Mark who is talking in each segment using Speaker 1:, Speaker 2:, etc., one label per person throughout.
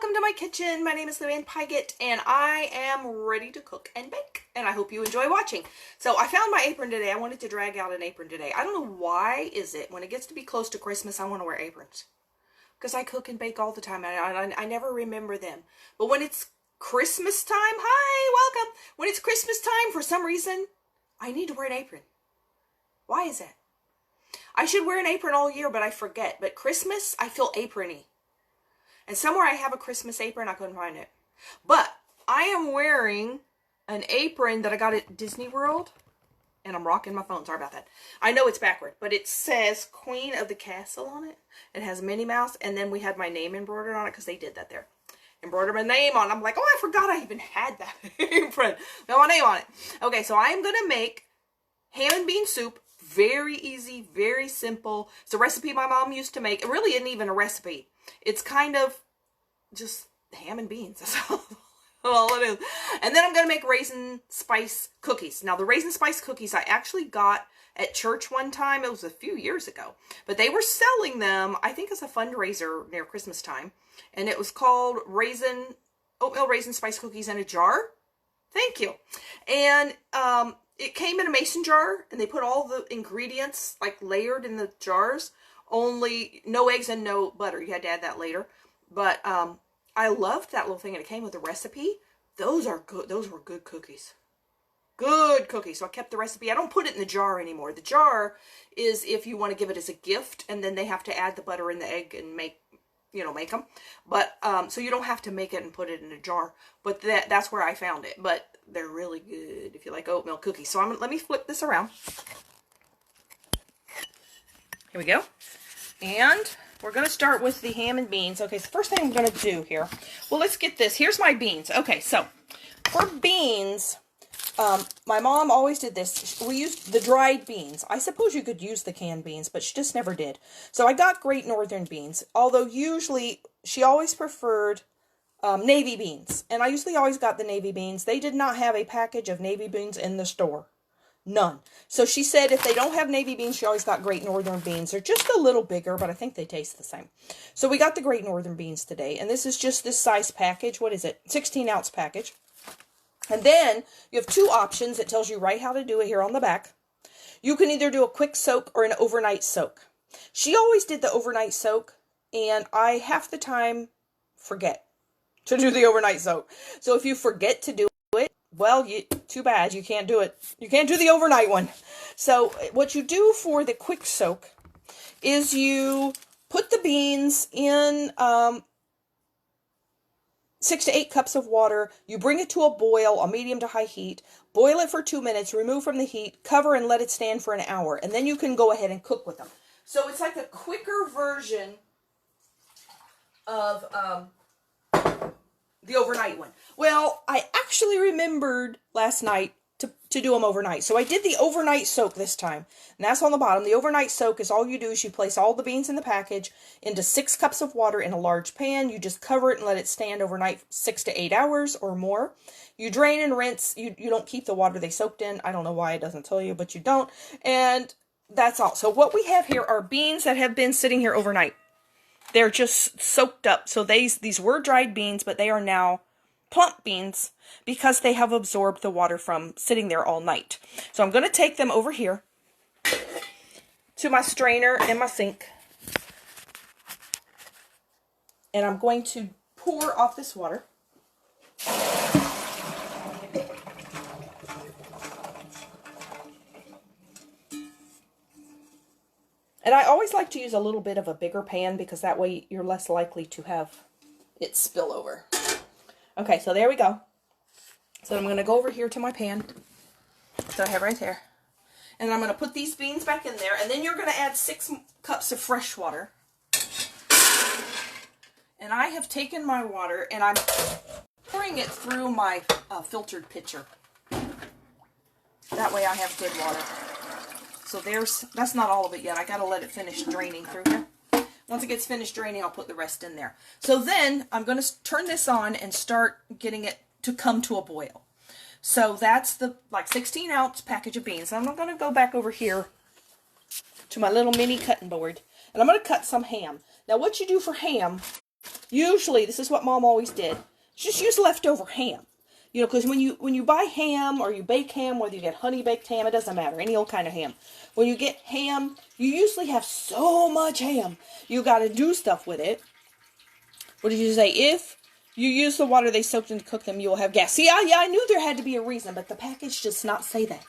Speaker 1: welcome to my kitchen. My name is Luann Pygott, and I am ready to cook and bake, and I hope you enjoy watching. So I found my apron today. I wanted to drag out an apron today. I don't know why is it when it gets to be close to Christmas, I want to wear aprons. Because I cook and bake all the time, and I never remember them. But when it's Christmas time, hi, welcome. When it's Christmas time, for some reason, I need to wear an apron. Why is that? I should wear an apron all year, but I forget. But Christmas, I feel aprony. And somewhere I have a Christmas apron, I couldn't find it. But I am wearing an apron that I got at Disney World. And I'm rocking my phone, sorry about that. I know it's backward, but it says Queen of the Castle on it. It has Minnie Mouse, and then we had my name embroidered on it, because they did that there. Embroidered my name on it. I'm like, oh, I forgot I even had that apron. Got my name on it. Okay, so I am going to make ham and bean soup. Very easy, very simple. It's a recipe my mom used to make. It really isn't even a recipe. It's kind of just ham and beans. That's all it is. And then I'm going to make raisin spice cookies. Now, the raisin spice cookies I actually got at church one time. It was a few years ago. But they were selling them, I think, as a fundraiser near Christmas time. And it was called Oatmeal Raisin Spice Cookies in a Jar. Thank you. And it came in a mason jar, and they put all the ingredients like layered in the jars. Only no eggs and no butter. You had to add that later. But I loved that little thing, and it came with a recipe. Those are good. Those were good cookies. Good cookies. So I kept the recipe. I don't put it in the jar anymore. The jar is if you want to give it as a gift, and then they have to add the butter and the egg and make them. But so you don't have to make it and put it in a jar. But that's where I found it. But they're really good if you like oatmeal cookies. So let me flip this around. Here we go. And we're going to start with the ham and beans. Okay, so first thing I'm going to do here. Well, let's get this. Here's my beans. Okay, so for beans, my mom always did this. We used the dried beans. I suppose you could use the canned beans, but she just never did. So I got Great Northern beans, although usually she always preferred navy beans. And I usually always got the navy beans. They did not have a package of navy beans in the store. None. So she said if they don't have navy beans, she always got Great Northern beans. They're just a little bigger, but I think they taste the same. So we got the Great Northern beans today. And this is just this size package. What is it? 16-ounce package. And then you have two options. It tells you right how to do it here on the back. You can either do a quick soak or an overnight soak. She always did the overnight soak, and I half the time forget to do the overnight soak. So if you forget to do it, well, too bad. You can't do it. You can't do the overnight one. So what you do for the quick soak is you put the beans in 6 to 8 cups of water. You bring it to a boil, a medium to high heat. Boil it for 2 minutes. Remove from the heat. Cover and let it stand for an hour. And then you can go ahead and cook with them. So it's like a quicker version of the overnight one. Well, I actually remembered last night to do them overnight. So I did the overnight soak this time. And that's on the bottom. The overnight soak is all you do is you place all the beans in the package into 6 cups of water in a large pan. You just cover it and let it stand overnight 6 to 8 hours or more. You drain and rinse. You don't keep the water they soaked in. I don't know why it doesn't tell you, but you don't. And that's all. So what we have here are beans that have been sitting here overnight. They're just soaked up. So these were dried beans, but they are now plump beans because they have absorbed the water from sitting there all night. So I'm going to take them over here to my strainer and my sink. And I'm going to pour off this water. And I always like to use a little bit of a bigger pan because that way you're less likely to have it spill over. Okay, so there we go. So I'm going to go over here to my pan that I have right there. And I'm going to put these beans back in there. And then you're going to add 6 cups of fresh water. And I have taken my water and I'm pouring it through my filtered pitcher. That way I have good water. So that's not all of it yet. I got to let it finish draining through here. Once it gets finished draining, I'll put the rest in there. So then I'm going to turn this on and start getting it to come to a boil. So that's the 16-ounce package of beans. And I'm going to go back over here to my little mini cutting board. And I'm going to cut some ham. Now what you do for ham Usually, this is what Mom always did. Just use leftover ham. You know, because when you buy ham or you bake ham, whether you get honey baked ham, it doesn't matter, any old kind of ham. When you get ham, you usually have so much ham. You got to do stuff with it. What did you say? If you use the water they soaked in to cook them, you will have gas. See, I knew there had to be a reason, but the package does not say that.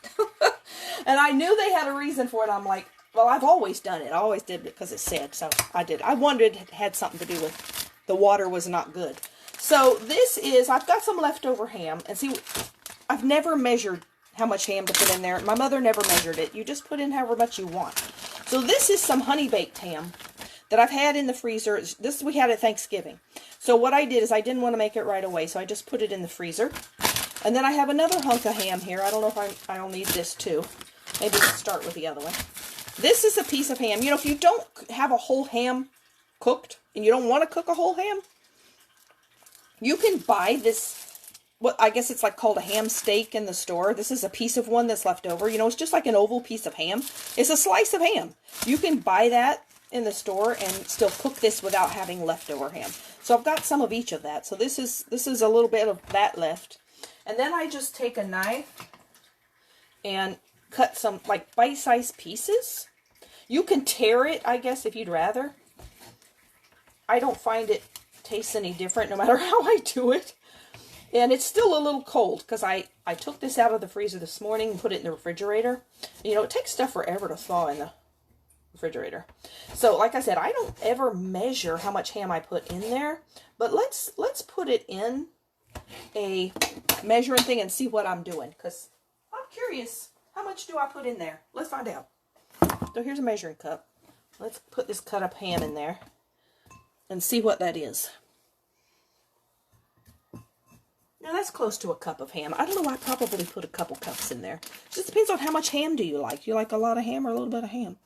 Speaker 1: And I knew they had a reason for it. I'm like, well, I've always done it. I always did it because it said, so I did. I wondered it had something to do with the water was not good. So this is, I've got some leftover ham. And see, I've never measured how much ham to put in there. My mother never measured it. You just put in however much you want. So this is some honey baked ham that I've had in the freezer. This we had at Thanksgiving. So what I did is I didn't want to make it right away. So I just put it in the freezer. And then I have another hunk of ham here. I don't know if I'll need this too. Maybe we'll start with the other one. This is a piece of ham. You know, if you don't have a whole ham cooked and you don't want to cook a whole ham, you can buy this, what I guess it's like called a ham steak in the store. This is a piece of one that's left over. You know, it's just like an oval piece of ham. It's a slice of ham. You can buy that in the store and still cook this without having leftover ham. So I've got some of each of that. So this is a little bit of that left. And then I just take a knife and cut some like bite-sized pieces. You can tear it, I guess, if you'd rather. I don't find it tastes any different no matter how I do it. And it's still a little cold because I took this out of the freezer this morning and put it in the refrigerator. You know, it takes stuff forever to thaw in the refrigerator. So, like I said, I don't ever measure how much ham I put in there. But let's put it in a measuring thing and see what I'm doing. Because I'm curious, how much do I put in there? Let's find out. So here's a measuring cup. Let's put this cut up ham in there and see what that is. Now that's close to a cup of ham. I don't know, I probably put a couple cups in there. It just depends on how much ham do you like. You like a lot of ham or a little bit of ham?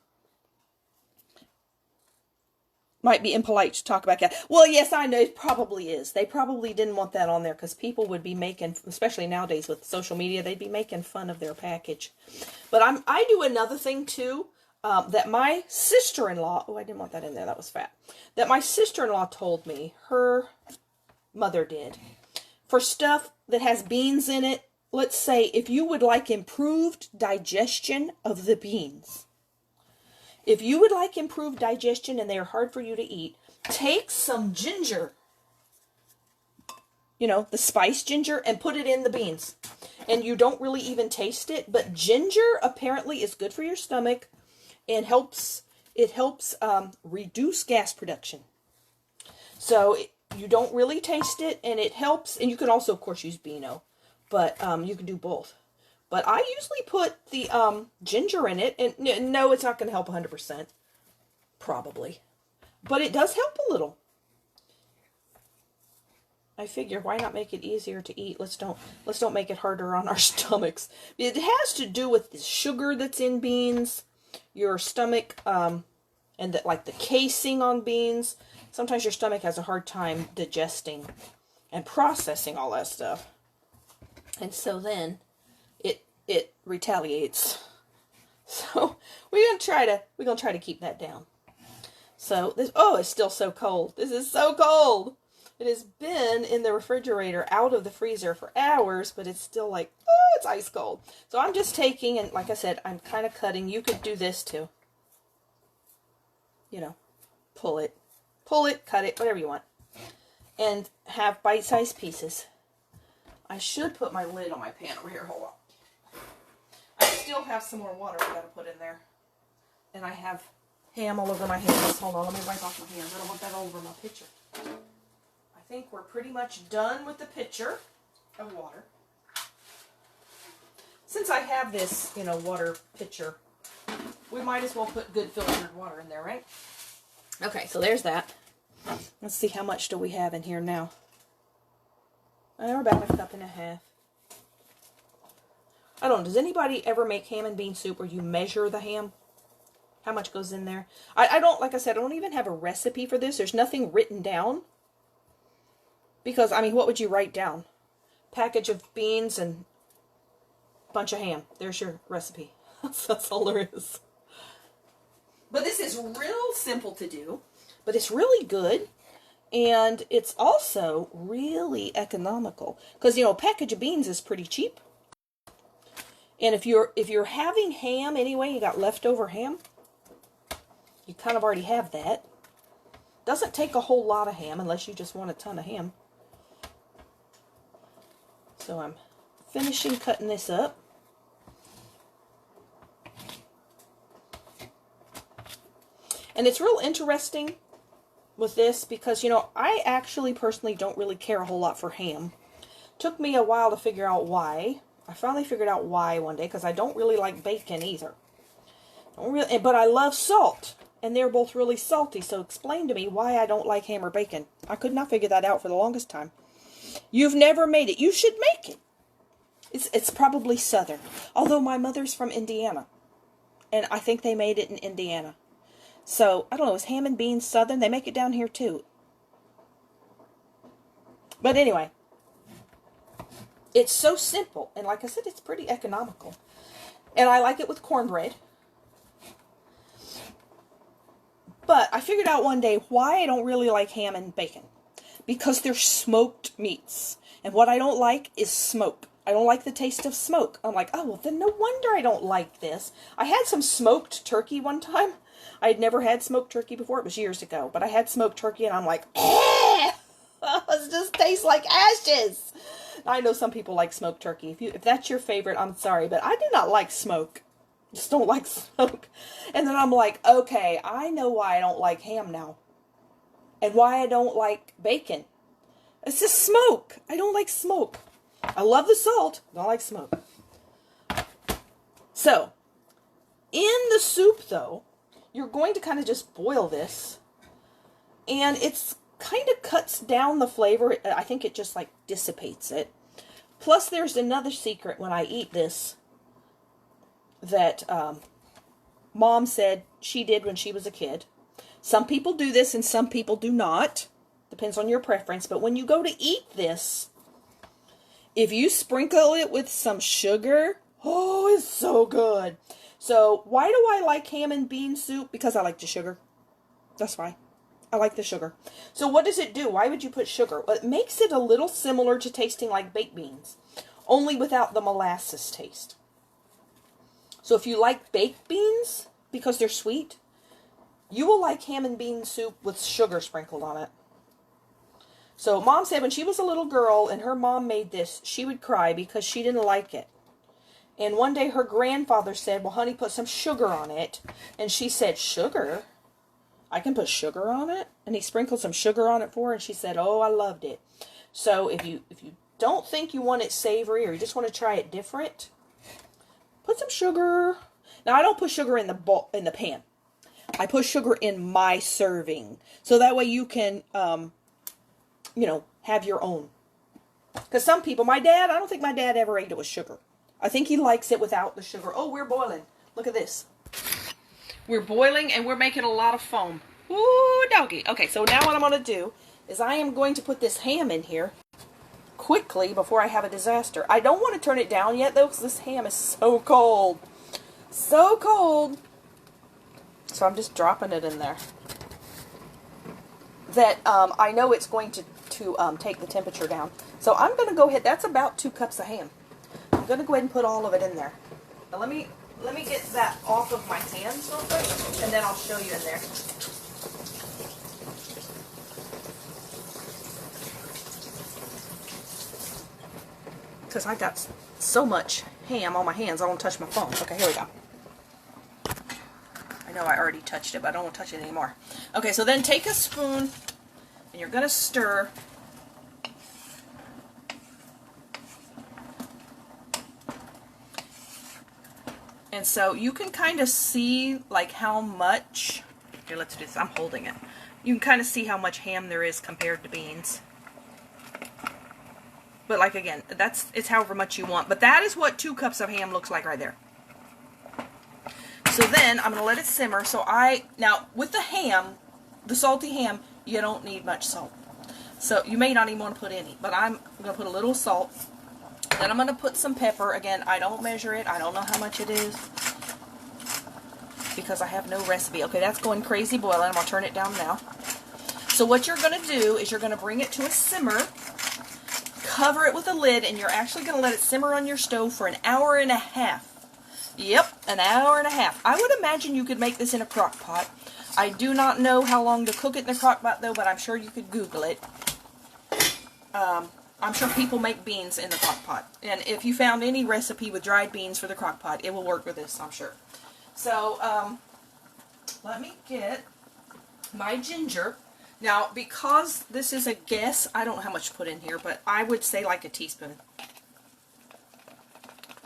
Speaker 1: Might be impolite to talk about that. Well, yes, I know, it probably is. They probably didn't want that on there because people would be making, especially nowadays with social media, they'd be making fun of their package. But I do another thing too. That my sister-in-law, oh, I didn't want that in there, that was fat, that my sister-in-law told me her mother did. For stuff that has beans in it, let's say if you would like improved digestion of the beans, if you would like improved digestion and they are hard for you to eat, take some ginger, you know, the spiced ginger, and put it in the beans. And you don't really even taste it, but ginger apparently is good for your stomach. And it helps reduce gas production. So you don't really taste it, and it helps. And you can also, of course, use Beano, but you can do both. But I usually put the ginger in it, and no, it's not going to help 100%, probably, but it does help a little. I figure, why not make it easier to eat? Let's don't make it harder on our stomachs. It has to do with the sugar that's in beans. Your stomach, and like the casing on beans, sometimes your stomach has a hard time digesting and processing all that stuff. And so then it retaliates. So we're gonna try to keep that down. So this, oh, it's still so cold. This is so cold. It has been in the refrigerator out of the freezer for hours, but it's still like, oh, it's ice cold. So I'm just taking, and like I said, I'm kind of cutting. You could do this too. You know, pull it, cut it, whatever you want. And have bite-sized pieces. I should put my lid on my pan over here. Hold on. I still have some more water I gotta put in there. And I have ham all over my hands. Hold on, let me wipe off my hands. I don't want that all over my pitcher. I think we're pretty much done with the pitcher of water. Since I have this, you know, water pitcher, we might as well put good filtered water in there, right? Okay, so there's that. Let's see, how much do we have in here now? We're about a cup and a half. I don't know, does anybody ever make ham and bean soup where you measure the ham? How much goes in there? I don't, like I said, I don't even have a recipe for this. There's nothing written down. Because, I mean, what would you write down? Package of beans and a bunch of ham. There's your recipe. That's all there is. But this is real simple to do. But it's really good. And it's also really economical because, you know, a package of beans is pretty cheap. And if you're having ham anyway, you got leftover ham, you kind of already have that. Doesn't take a whole lot of ham unless you just want a ton of ham. So I'm finishing cutting this up. And it's real interesting with this because, you know, I actually personally don't really care a whole lot for ham. Took me a while to figure out why. I finally figured out why one day because I don't really like bacon either. But I love salt. And they're both really salty. So explain to me why I don't like ham or bacon. I could not figure that out for the longest time. You've never made it. You should make it. It's probably Southern. Although my mother's from Indiana. And I think they made it in Indiana. So, I don't know, is ham and beans Southern? They make it down here too. But anyway. It's so simple. And like I said, it's pretty economical. And I like it with cornbread. But I figured out one day why I don't really like ham and bacon. Because they're smoked meats. And what I don't like is smoke. I don't like the taste of smoke. I'm like, oh, well, then no wonder I don't like this. I had some smoked turkey one time. I had never had smoked turkey before. It was years ago. But I had smoked turkey and I'm like, eh! It just tastes like ashes. I know some people like smoked turkey. If that's your favorite, I'm sorry. But I do not like smoke. Just don't like smoke. And then I'm like, okay, I know why I don't like ham now. And why I don't like bacon. It's just smoke. I don't like smoke. I love the salt. Don't like smoke. So, in the soup though, you're going to kind of just boil this. And it's kind of cuts down the flavor. I think it just like dissipates it. Plus there's another secret when I eat this that Mom said she did when she was a kid. Some people do this and some people do not. Depends on your preference. But when you go to eat this, if you sprinkle it with some sugar, oh, it's so good. So why do I like ham and bean soup? Because I like the sugar. That's why. I like the sugar. So what does it do? Why would you put sugar? Well, it makes it a little similar to tasting like baked beans, only without the molasses taste. So if you like baked beans, because they're sweet, you will like ham and bean soup with sugar sprinkled on it. So Mom said when she was a little girl and her mom made this, she would cry because she didn't like it. And one day her grandfather said, well, honey, put some sugar on it. And she said, sugar? I can put sugar on it? And he sprinkled some sugar on it for her, and she said, oh, I loved it. So if you don't think you want it savory or you just want to try it different, put some sugar. Now, I don't put sugar in the pan. I put sugar in my serving. So that way you can, have your own. Because some people, I don't think my dad ever ate it with sugar. I think he likes it without the sugar. Oh, we're boiling. Look at this. We're boiling and we're making a lot of foam. Ooh, doggy. Okay, so now what I'm going to do is I am going to put this ham in here quickly before I have a disaster. I don't want to turn it down yet, though, because this ham is so cold. So cold. So I'm just dropping it in there. That I know it's going to take the temperature down. So I'm going to go ahead. That's about 2 cups of ham. I'm going to go ahead and put all of it in there. Now let me get that off of my hands real quick, and then I'll show you in there. Because I got so much ham on my hands, I don't touch my phone. Okay, here we go. I know I already touched it, but I don't want to touch it anymore. Okay, so then take a spoon, and you're going to stir. And so you can kind of see like how much, here, let's do this, I'm holding it. You can kind of see how much ham there is compared to beans. But like again, it's however much you want. But that is what 2 cups of ham looks like right there. So then I'm going to let it simmer. Now with the ham, the salty ham, you don't need much salt. So you may not even want to put any, but I'm going to put a little salt. Then I'm going to put some pepper. Again, I don't measure it. I don't know how much it is because I have no recipe. Okay, that's going crazy boiling. I'm going to turn it down now. So what you're going to do is you're going to bring it to a simmer, cover it with a lid, and you're actually going to let it simmer on your stove for an hour and a half. Yep, an hour and a half. I would imagine you could make this in a crock pot. I do not know how long to cook it in a crock pot though, but I'm sure you could Google it. I'm sure people make beans in the crock pot. And if you found any recipe with dried beans for the crock pot, it will work with this, I'm sure. So, let me get my ginger. Now, because this is a guess, I don't know how much to put in here, but I would say like a teaspoon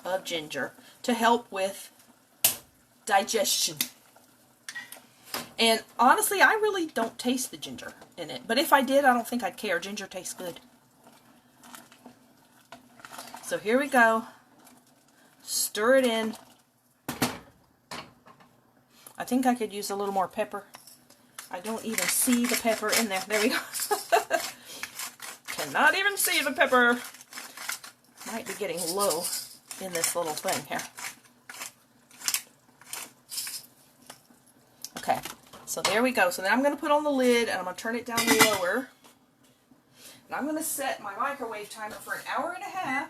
Speaker 1: of ginger to help with digestion. And honestly, I really don't taste the ginger in it. But if I did, I don't think I'd care. Ginger tastes good. So here we go. Stir it in. I think I could use a little more pepper. I don't even see the pepper in there. There we go. Cannot even see the pepper. Might be getting low in this little thing here. Okay, so there we go. So then I'm going to put on the lid and I'm going to turn it down lower. And I'm going to set my microwave timer for an hour and a half.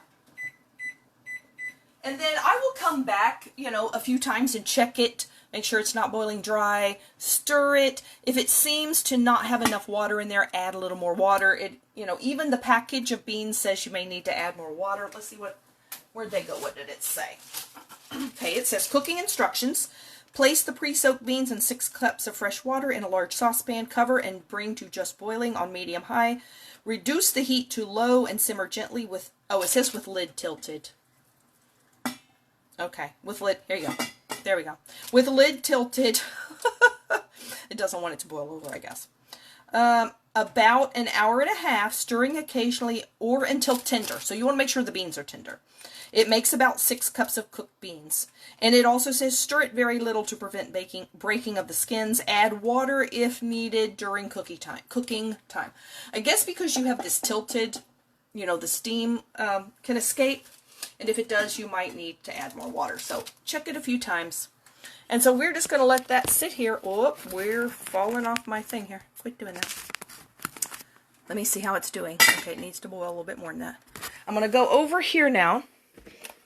Speaker 1: And then I will come back, you know, a few times and check it. Make sure it's not boiling dry. Stir it. If it seems to not have enough water in there, add a little more water. It, you know, even the package of beans says you may need to add more water. Let's see where'd they go? What did it say? Okay, it says cooking instructions. Place the pre-soaked beans and 6 cups of fresh water in a large saucepan. Cover and bring to just boiling on medium-high. Reduce the heat to low and simmer gently with, oh, it says with lid tilted. Okay, with lid, here you go. There we go. With lid tilted. It doesn't want it to boil over, I guess. About an hour and a half, stirring occasionally or until tender. So you want to make sure the beans are tender. It makes about 6 cups of cooked beans. And it also says stir it very little to prevent breaking of the skins. Add water if needed during cooking time. I guess because you have this tilted, you know, the steam can escape. And if it does, you might need to add more water. So check it a few times. And so we're just going to let that sit here. Oh, we're falling off my thing here. Quit doing that. Let me see how it's doing. Okay, it needs to boil a little bit more than that. I'm going to go over here now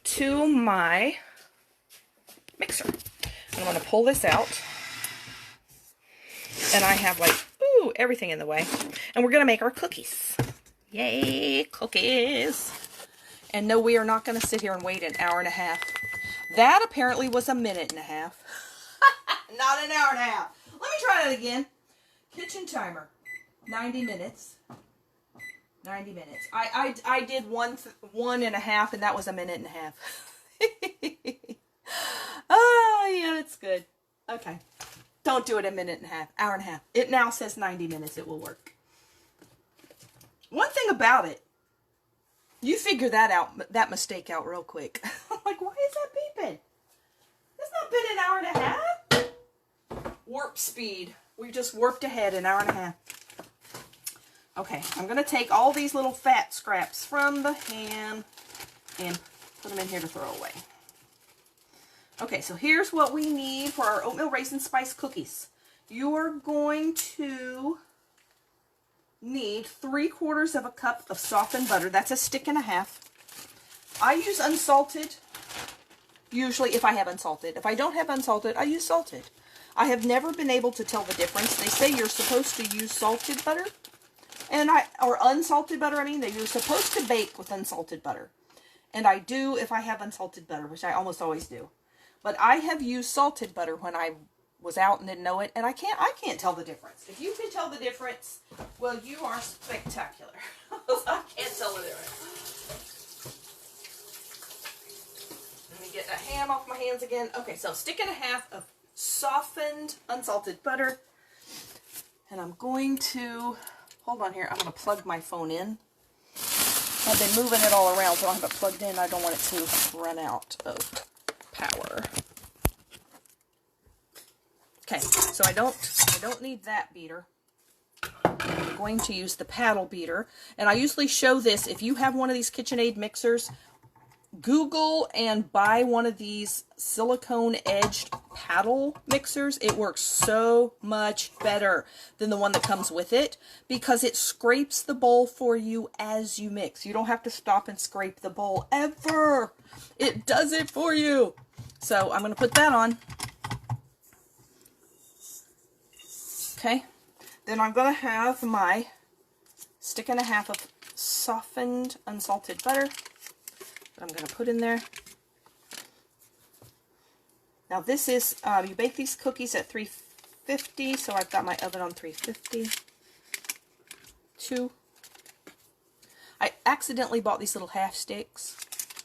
Speaker 1: to my mixer. I'm going to pull this out. And I have like, ooh, everything in the way. And we're going to make our cookies. Yay, cookies. And no, we are not going to sit here and wait an hour and a half. That apparently was a minute and a half. Not an hour and a half. Let me try that again. Kitchen timer. 90 minutes. 90 minutes. I did one and a half, and that was a minute and a half. Oh, yeah, that's good. Okay. Don't do it a minute and a half. Hour and a half. It now says 90 minutes. It will work. One thing about it, you figure that mistake out real quick. I'm like, why is that beeping? That's not been an hour and a half. Warp speed. We just warped ahead an hour and a half. Okay, I'm going to take all these little fat scraps from the ham and put them in here to throw away. Okay, so here's what we need for our oatmeal raisin spice cookies. You are going to need 3/4 of a cup of softened butter. That's a stick and a half. I use unsalted, usually if I have unsalted. If I don't have unsalted, I use salted. I have never been able to tell the difference. They say you're supposed to use salted butter, or unsalted butter, I mean, that you're supposed to bake with unsalted butter. And I do if I have unsalted butter, which I almost always do. But I have used salted butter when I was out and didn't know it, and I can't tell the difference. If you can tell the difference, well, you are spectacular. I can't tell the difference. Let me get the ham off my hands again. Okay, so stick and a half of softened unsalted butter, and I'm going to hold on here. I'm going to plug my phone in. I've been moving it all around, so I don't have it plugged in. I don't want it to run out of power. Okay, so I don't need that beater. I'm going to use the paddle beater. And I usually show this, if you have one of these KitchenAid mixers, Google and buy one of these silicone edged paddle mixers. It works so much better than the one that comes with it because it scrapes the bowl for you as you mix. You don't have to stop and scrape the bowl ever. It does it for you. So I'm going to put that on. Okay. Then I'm going to have my stick and a half of softened unsalted butter that I'm going to put in there. Now this is, you bake these cookies at 350, so I've got my oven on 350. I accidentally bought these little half sticks,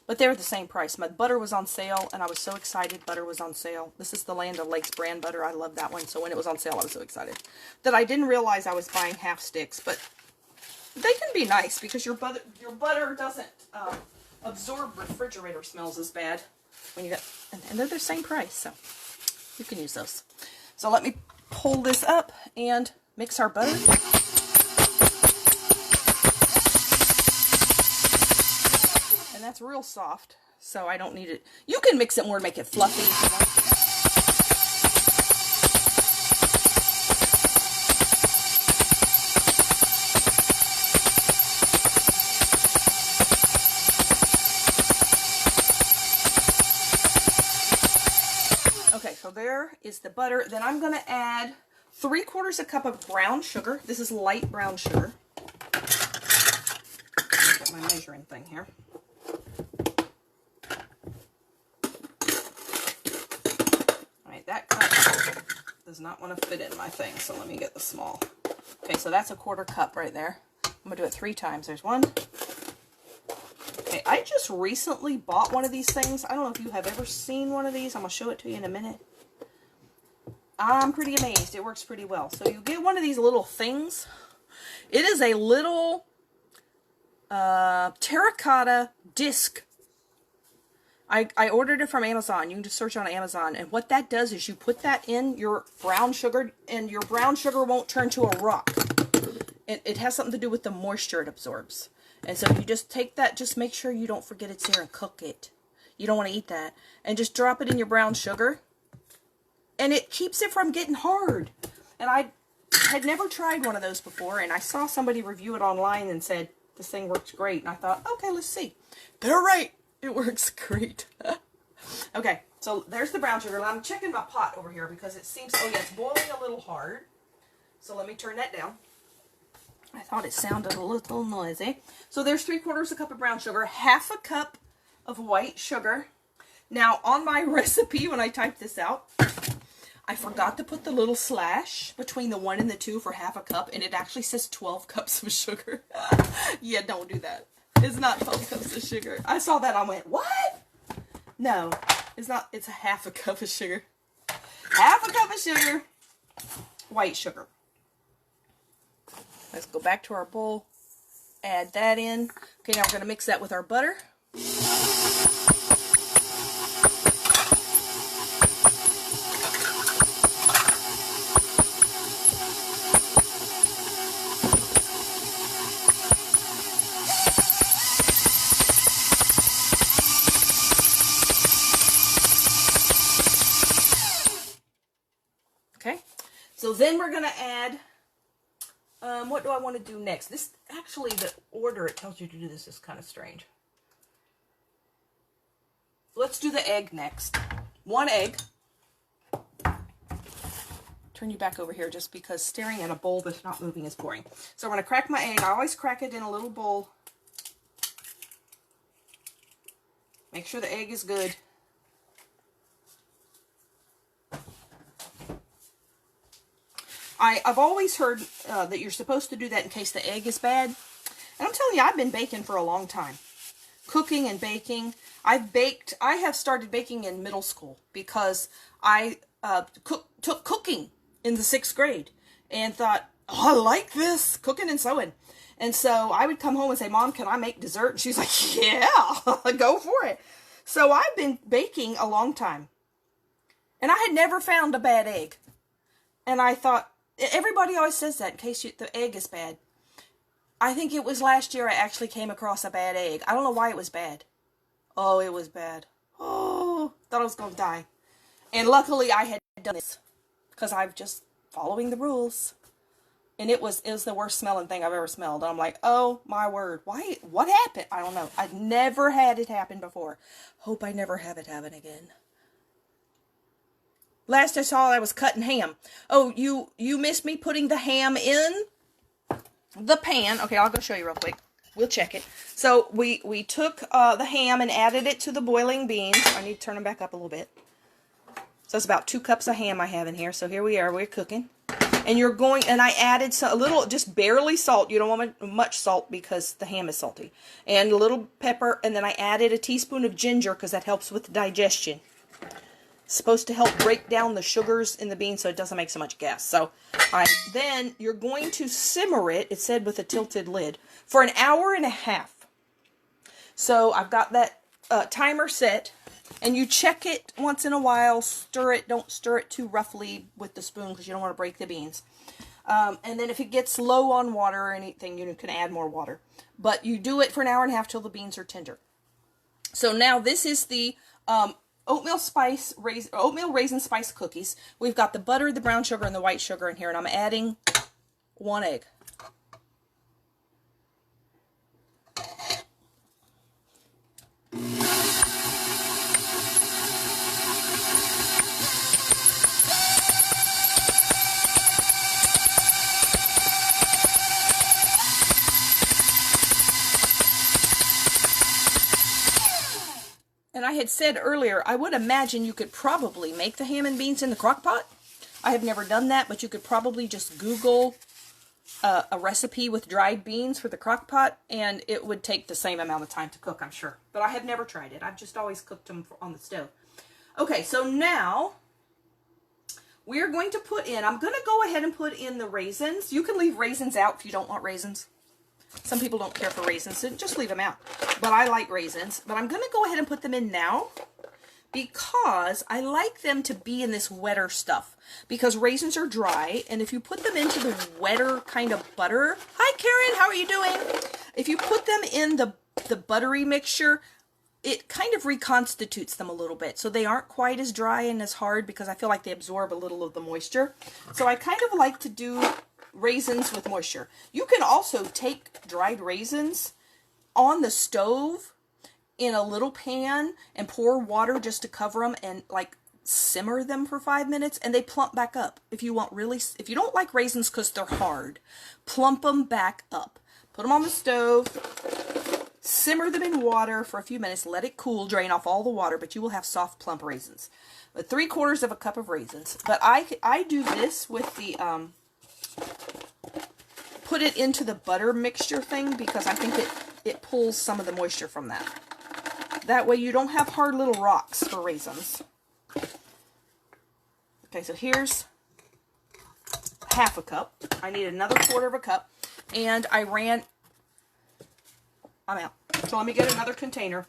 Speaker 1: but they were the same price. My butter was on sale, and I was so excited butter was on sale. This is the Land O'Lakes brand butter. I love that one, so when it was on sale, I was so excited that I didn't realize I was buying half sticks, but they can be nice because your butter doesn't absorb refrigerator smells as bad when you get, and they're the same price, so you can use those. So let me pull this up and mix our butter. And that's real soft, so I don't need it. You can mix it more and make it fluffy if you want. There is the butter. Then I'm going to add 3/4 cup of brown sugar. This is light brown sugar. Get my measuring thing here. Alright, that cup does not want to fit in my thing, so let me get the small. Okay, so that's a 1/4 cup right there. I'm going to do it 3 times. There's 1. Okay, I just recently bought one of these things. I don't know if you have ever seen one of these. I'm going to show it to you in a minute. I'm pretty amazed. It works pretty well. So you get one of these little things. It is a little terracotta disc. I ordered it from Amazon. You can just search on Amazon. And what that does is you put that in your brown sugar, and your brown sugar won't turn to a rock. It has something to do with the moisture it absorbs. And so you just take that, just make sure you don't forget it's there and cook it. You don't want to eat that. And just drop it in your brown sugar. And it keeps it from getting hard. And I had never tried one of those before, and I saw somebody review it online and said, this thing works great. And I thought, okay, let's see. They're right. It works great. Okay, so there's the brown sugar. I'm checking my pot over here because it seems, oh yeah, it's boiling a little hard. So let me turn that down. I thought it sounded a little noisy. So there's 3/4 cup of brown sugar, 1/2 cup of white sugar. Now, on my recipe, when I typed this out, I forgot to put the little slash between the 1 and the 2 for 1/2 cup, and it actually says 12 cups of sugar. Yeah, don't do that. It's not 12 cups of sugar. I saw that, I went, what? No, it's not. It's 1/2 cup of sugar. 1/2 cup of sugar, white sugar. Let's go back to our bowl, add that in. Okay, now we're going to mix that with our butter. Okay, so then we're going to add, what do I want to do next? This, actually, the order it tells you to do this is kind of strange. Let's do the egg next. 1 egg. Turn you back over here just because staring at a bowl that's not moving is boring. So I'm going to crack my egg. I always crack it in a little bowl. Make sure the egg is good. I've always heard that you're supposed to do that in case the egg is bad. And I'm telling you, I've been baking for a long time. Cooking and baking. I have started baking in middle school because I took cooking in the 6th grade and thought, oh, I like this, cooking and sewing. And so I would come home and say, Mom, can I make dessert? And she's like, yeah, go for it. So I've been baking a long time. And I had never found a bad egg. And I thought, everybody always says that in case the egg is bad. I think it was last year I actually came across a bad egg. I don't know why it was bad. Oh, it was bad. Oh, thought I was going to die. And luckily I had done this because I'm just following the rules. And it was the worst smelling thing I've ever smelled. I'm like, oh my word. Why? What happened? I don't know. I've never had it happen before. Hope I never have it happen again. Last I saw, I was cutting ham. Oh, you missed me putting the ham in the pan. Okay, I'll go show you real quick. We'll check it. So we took the ham and added it to the boiling beans. I need to turn them back up a little bit. So it's about 2 cups of ham I have in here. So here we are. We're cooking. And you're going, and I added a little, just barely salt. You don't want much salt because the ham is salty. And a little pepper, and then I added a teaspoon of ginger because that helps with digestion. It's supposed to help break down the sugars in the beans so it doesn't make so much gas. So then you're going to simmer it, it said with a tilted lid, for an hour and a half. So I've got that timer set. And you check it once in a while, stir it, don't stir it too roughly with the spoon because you don't want to break the beans. And then if it gets low on water or anything, you can add more water. But you do it for an hour and a half till the beans are tender. So now this is the oatmeal raisin spice cookies. We've got the butter, the brown sugar, and the white sugar in here. And I'm adding 1 egg. And I had said earlier, I would imagine you could probably make the ham and beans in the crock pot. I have never done that, but you could probably just Google a recipe with dried beans for the crock pot, and it would take the same amount of time to cook, I'm sure. But I have never tried it. I've just always cooked them on the stove. Okay, so now we're going to put in, I'm going to go ahead and put in the raisins. You can leave raisins out if you don't want raisins. Some people don't care for raisins, so just leave them out. But I like raisins. But I'm going to go ahead and put them in now because I like them to be in this wetter stuff. Because raisins are dry, and if you put them into the wetter kind of butter... Hi, Karen, how are you doing? If you put them in the buttery mixture, it kind of reconstitutes them a little bit. So they aren't quite as dry and as hard because I feel like they absorb a little of the moisture. So I kind of like to do raisins with moisture. You can also take dried raisins on the stove in a little pan and pour water just to cover them and like simmer them for 5 minutes and they plump back up. If you don't like raisins because they're hard, plump them back up. Put them on the stove, simmer them in water for a few minutes, let it cool, drain off all the water, but you will have soft plump raisins. But 3/4 of a cup of raisins. But I do this with the put it into the butter mixture thing because I think it pulls some of the moisture from that. That way you don't have hard little rocks for raisins. Okay, so here's 1/2 cup. I need another 1/4 cup. And I'm out. So let me get another container.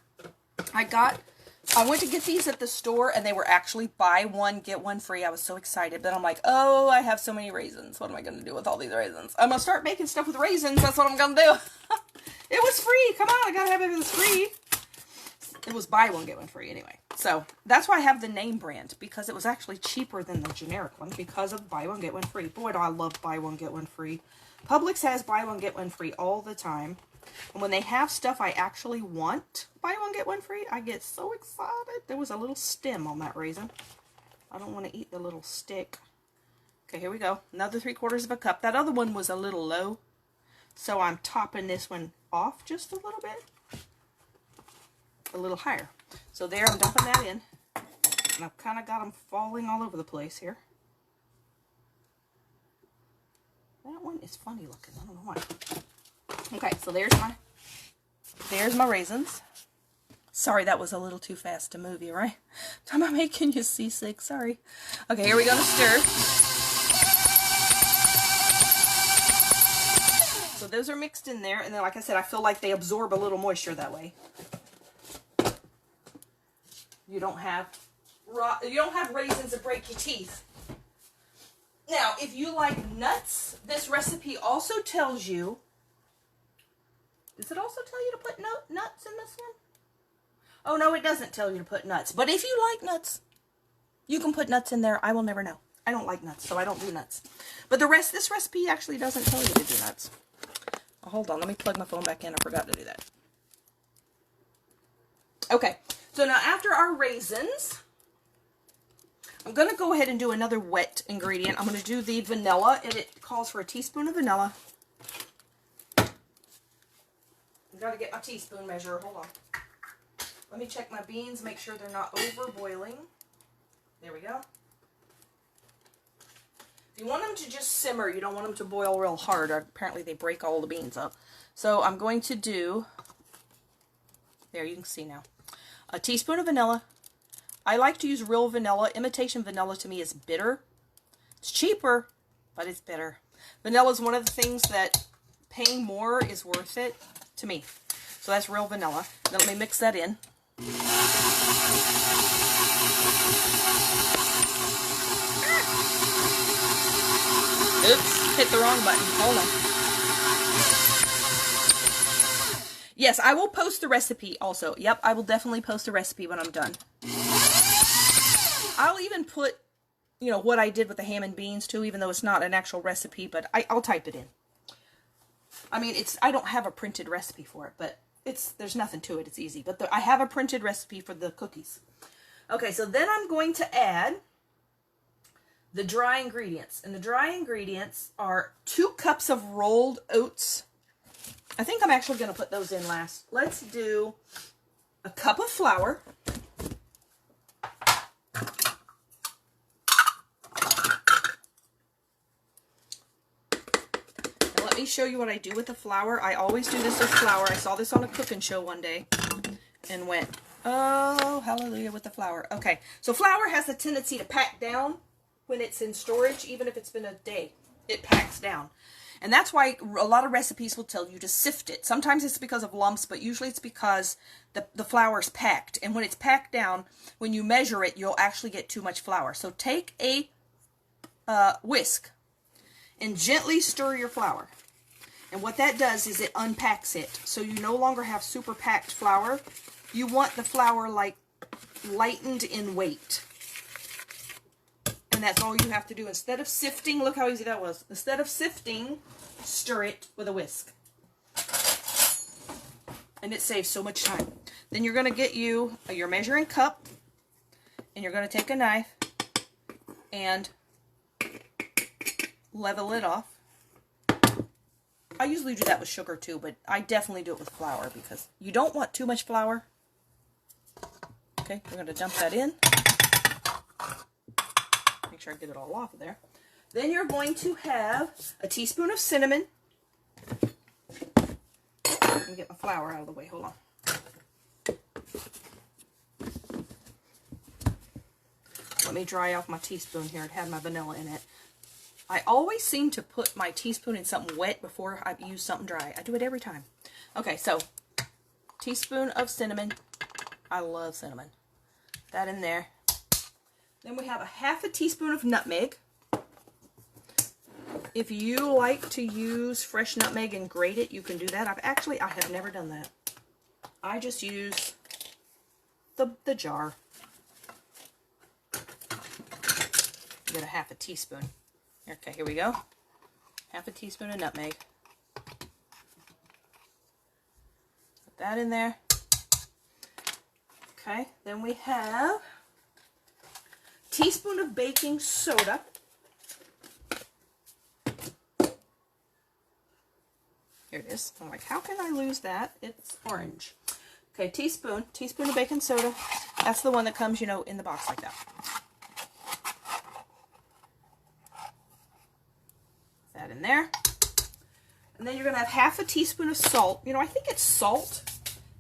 Speaker 1: I went to get these at the store, and they were actually buy one, get one free. I was so excited. But I'm like, oh, I have so many raisins. What am I going to do with all these raisins? I'm going to start making stuff with raisins. That's what I'm going to do. It was free. Come on, I got to have it if it's free. It was buy one, get one free anyway. So that's why I have the name brand, because it was actually cheaper than the generic one because of buy one, get one free. Boy, do I love buy one, get one free. Publix has buy one, get one free all the time. And when they have stuff I actually want, buy one, get one free, I get so excited. There was a little stem on that raisin. I don't want to eat the little stick. Okay, here we go. Another 3/4 of a cup. That other one was a little low, so I'm topping this one off just a little bit. A little higher. So there, I'm dumping that in. And I've kind of got them falling all over the place here. That one is funny looking. I don't know why. Okay, so there's my raisins. Sorry, that was a little too fast to move you, right? Am I making you seasick? Sorry. Okay, here we go to stir. So those are mixed in there, and then like I said, I feel like they absorb a little moisture that way. You don't have raisins that break your teeth. Now, if you like nuts, this recipe also tells you. Does it also tell you to put nuts in this one? Oh, no, it doesn't tell you to put nuts. But if you like nuts, you can put nuts in there. I will never know. I don't like nuts, so I don't do nuts. But this recipe actually doesn't tell you to do nuts. Oh, hold on, let me plug my phone back in. I forgot to do that. Okay, so now after our raisins, I'm going to go ahead and do another wet ingredient. I'm going to do the vanilla, and it calls for a teaspoon of vanilla. I've got to get my teaspoon measure. Hold on. Let me check my beans, make sure they're not over boiling. There we go. You want them to just simmer. You don't want them to boil real hard. Apparently they break all the beans up. So I'm going to do, there you can see now, a teaspoon of vanilla. I like to use real vanilla. Imitation vanilla to me is bitter. It's cheaper, but it's bitter. Vanilla is one of the things that paying more is worth it to me. So that's real vanilla. Now let me mix that in. Oops, hit the wrong button. Hold on. Yes, I will post the recipe also. Yep, I will definitely post a recipe when I'm done. I'll even put, you know, what I did with the ham and beans too, even though it's not an actual recipe, but I'll type it in. I mean, I don't have a printed recipe for it, but there's nothing to it. It's easy. But I have a printed recipe for the cookies. Okay, so then I'm going to add the dry ingredients. And the dry ingredients are 2 cups of rolled oats. I think I'm actually going to put those in last. Let's do a cup of flour. And let me show you what I do with the flour. I always do this with flour. I saw this on a cooking show one day and went, oh, hallelujah with the flour. Okay, so flour has a tendency to pack down when it's in storage, even if it's been a day. It packs down. And that's why a lot of recipes will tell you to sift it. Sometimes it's because of lumps, but usually it's because the flour's packed. And when it's packed down, when you measure it, you'll actually get too much flour. So take a whisk and gently stir your flour. And what that does is it unpacks it. So you no longer have super packed flour. You want the flour like lightened in weight. And that's all you have to do. Instead of sifting, look how easy that was. Instead of sifting, stir it with a whisk. And it saves so much time. Then you're going to get your measuring cup. And you're going to take a knife and level it off. I usually do that with sugar too, but I definitely do it with flour because you don't want too much flour. Okay, we're going to dump that in. Make sure I get it all off of there. Then you're going to have a teaspoon of cinnamon. Let me get my flour out of the way. Hold on. Let me dry off my teaspoon here. It had my vanilla in it. I always seem to put my teaspoon in something wet before I use something dry. I do it every time. Okay, so teaspoon of cinnamon. I love cinnamon. That in there. Then we have a half a teaspoon of nutmeg. If you like to use fresh nutmeg and grate it, you can do that. I have never done that. I just use the jar. Get a half a teaspoon. Okay, here we go. Half a teaspoon of nutmeg. Put that in there. Okay, then we have teaspoon of baking soda. Here it is. I'm like, how can I lose that? It's orange. Okay, teaspoon of baking soda. That's the one that comes, you know, in the box like that. That in there. And then you're going to have half a teaspoon of salt. You know, I think it's salt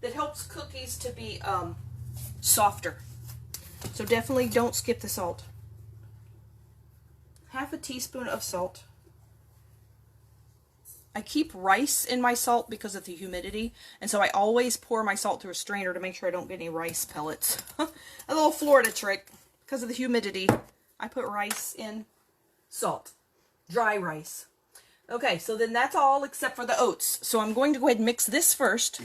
Speaker 1: that helps cookies to be softer. So definitely don't skip the salt. Half a teaspoon of salt. I keep rice in my salt because of the humidity, and so I always pour my salt through a strainer to make sure I don't get any rice pellets. A little Florida trick. Because of the humidity, I put rice in salt. Dry rice. Okay, so then that's all except for the oats. So I'm going to go ahead and mix this first.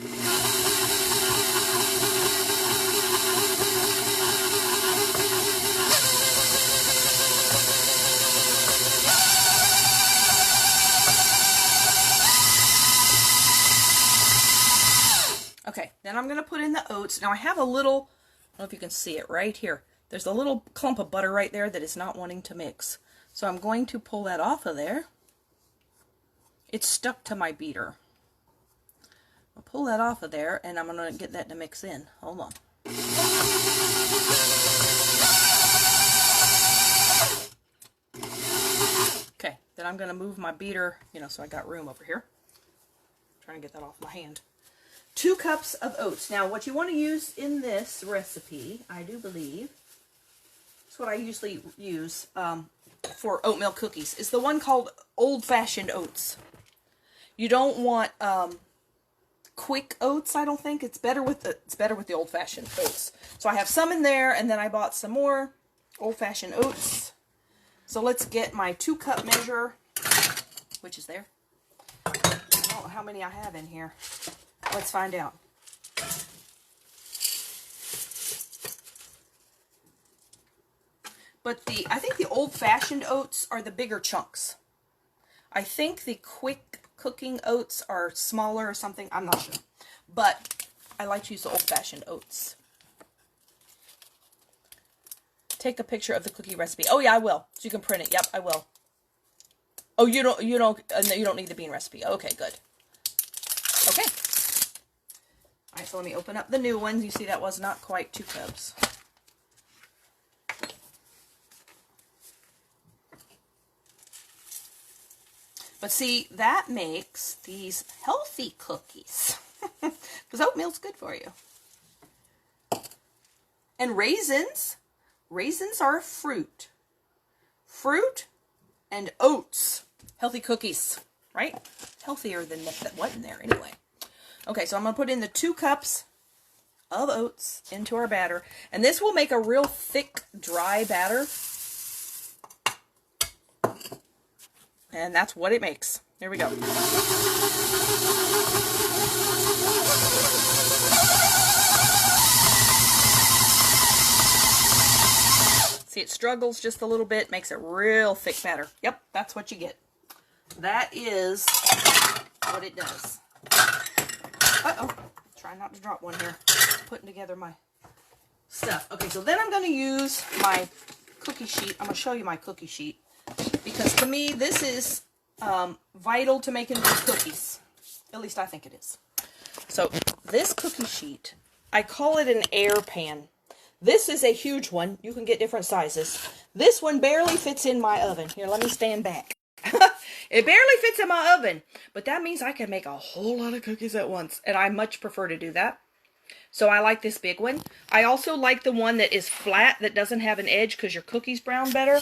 Speaker 1: Then I'm going to put in the oats. Now I have a little, I don't know if you can see it right here. There's a little clump of butter right there that is not wanting to mix. So I'm going to pull that off of there. It's stuck to my beater. I'll pull that off of there and I'm going to get that to mix in. Hold on. Okay, then I'm going to move my beater, so I got room over here. I'm trying to get that off my hand. 2 cups of oats. Now, what you want to use in this recipe, I do believe, it's what I usually use for oatmeal cookies, is the one called old-fashioned oats. You don't want quick oats, I don't think. It's better with the old-fashioned oats. So I have some in there, and then I bought some more old-fashioned oats. So let's get my 2-cup measure, which is there. I don't know how many I have in here. Let's find out. But I think the old-fashioned oats are the bigger chunks. I think the quick cooking oats are smaller or something. I'm not sure. But I like to use the old-fashioned oats. Take a picture of the cookie recipe. Oh yeah, I will. So you can print it. Yep, I will. Oh, you don't need the bean recipe. Okay, good. Okay. All right, so let me open up the new one. You see that was not quite 2 cups. But see, that makes these healthy cookies. Because oatmeal's good for you. And raisins. Raisins are a fruit. Fruit and oats. Healthy cookies, right? Healthier than that wasn't there anyway. Okay, so I'm going to put in the 2 cups of oats into our batter. And this will make a real thick, dry batter. And that's what it makes. Here we go. See, it struggles just a little bit, makes it real thick batter. Yep, that's what you get. That is what it does. Uh-oh. Try not to drop one here. Putting together my stuff. Okay, so then I'm going to use my cookie sheet. I'm going to show you my cookie sheet. Because to me, this is vital to making these cookies. At least I think it is. So this cookie sheet, I call it an air pan. This is a huge one. You can get different sizes. This one barely fits in my oven. Here, let me stand back. It barely fits in my oven, but that means I can make a whole lot of cookies at once, and I much prefer to do that. So I like this big one. I also like the one that is flat, that doesn't have an edge, because your cookies brown better.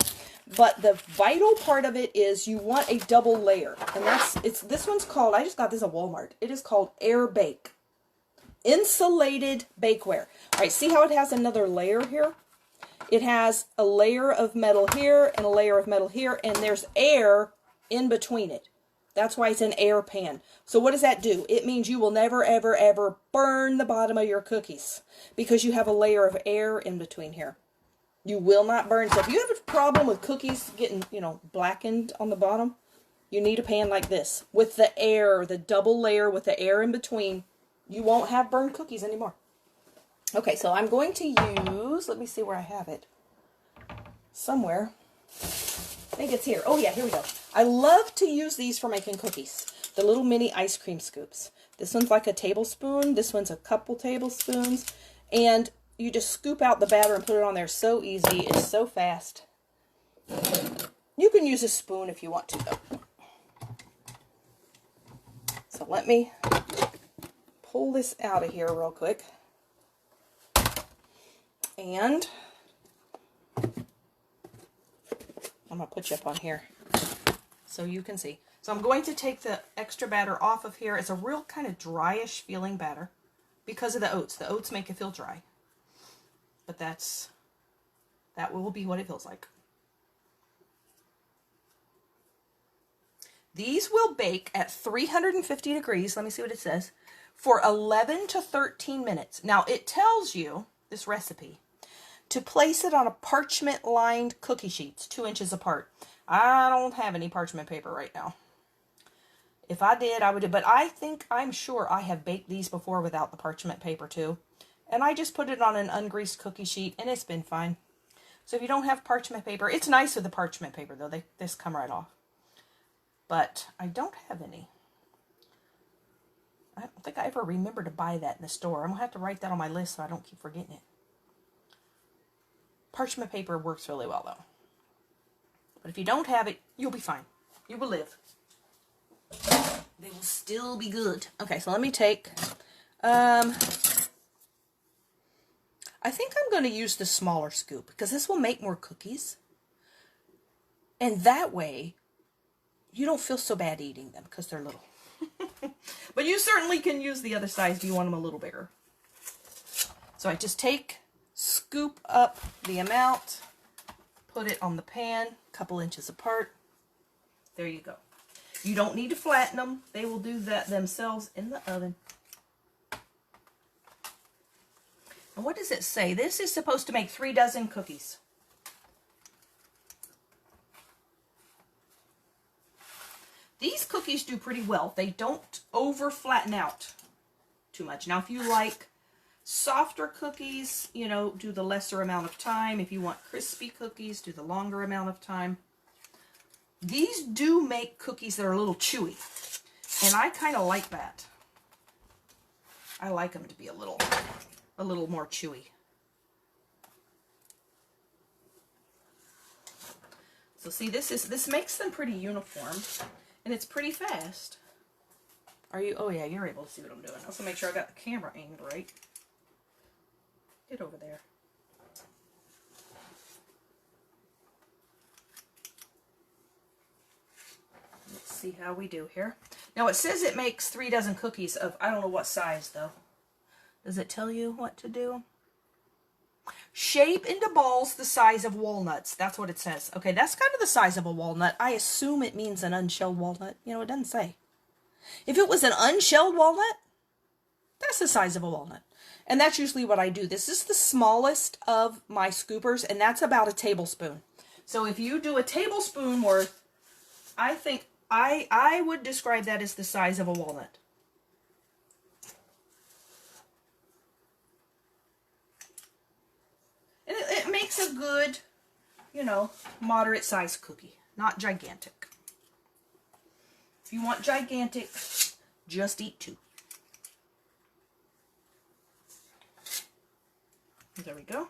Speaker 1: But the vital part of it is you want a double layer, and this one's called, I just got this at Walmart. It is called Air Bake. Insulated bakeware. All right, see how it has another layer here? It has a layer of metal here and a layer of metal here, and there's air in between it. That's why it's an air pan. So what does that do? It means you will never, ever, ever burn the bottom of your cookies because you have a layer of air in between here. You will not burn. So if you have a problem with cookies getting, blackened on the bottom, you need a pan like this with the air, the double layer with the air in between. You won't have burned cookies anymore. Okay, so I'm going to use, let me see where I have it. Somewhere. I think it's here. Oh yeah, here we go. I love to use these for making cookies. The little mini ice cream scoops. This one's like a tablespoon. This one's a couple tablespoons. And you just scoop out the batter and put it on there. So easy. It's so fast. You can use a spoon if you want to, though. So let me pull this out of here real quick. And I'm going to put you up on here so you can see. So I'm going to take the extra batter off of here. It's a real kind of dryish feeling batter because of the oats. The oats make it feel dry. But that will be what it feels like. These will bake at 350 degrees. Let me see what it says. For 11 to 13 minutes. Now it tells you, this recipe, to place it on a parchment-lined cookie sheets, 2 inches apart. I don't have any parchment paper right now. If I did, I would do, but I'm sure I have baked these before without the parchment paper too. And I just put it on an ungreased cookie sheet and it's been fine. So if you don't have parchment paper, it's nice with the parchment paper though. They just come right off. But I don't have any. I don't think I ever remember to buy that in the store. I'm going to have to write that on my list so I don't keep forgetting it. Parchment paper works really well though. But if you don't have it, you'll be fine. You will live. They will still be good. Okay, so let me take, I think I'm going to use the smaller scoop because this will make more cookies. And that way, you don't feel so bad eating them because they're little. But you certainly can use the other size if you want them a little bigger. So I just scoop up the amount, put it on the pan, a couple inches apart. There you go. You don't need to flatten them. They will do that themselves in the oven. And what does it say? This is supposed to make 3 dozen cookies. These cookies do pretty well. They don't over flatten out too much. Now, if you like softer cookies, you know, do the lesser amount of time. If you want crispy cookies, do the longer amount of time. These do make cookies that are a little chewy. And I kind of like that. I like them to be a little more chewy. So see, this makes them pretty uniform. And it's pretty fast. Are you? Oh yeah, you're able to see what I'm doing. Also make sure I got the camera aimed right. Get over there. Let's see how we do here. Now it says it makes 3 dozen cookies of, I don't know what size though. Does it tell you what to do? Shape into balls the size of walnuts. That's what it says. Okay, that's kind of the size of a walnut. I assume it means an unshelled walnut. You know, it doesn't say. If it was an unshelled walnut, that's the size of a walnut. And that's usually what I do. This is the smallest of my scoopers, and that's about a tablespoon. So if you do a tablespoon worth, I think I would describe that as the size of a walnut. And it makes a good, you know, moderate sized cookie. Not gigantic. If you want gigantic, just eat 2. There we go.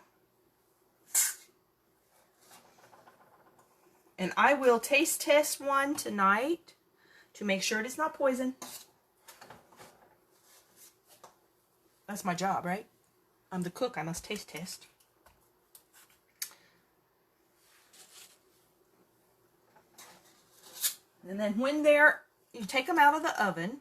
Speaker 1: And I will taste test one tonight to make sure it is not poison. That's my job, right? I'm the cook. I must taste test. And then when you take them out of the oven,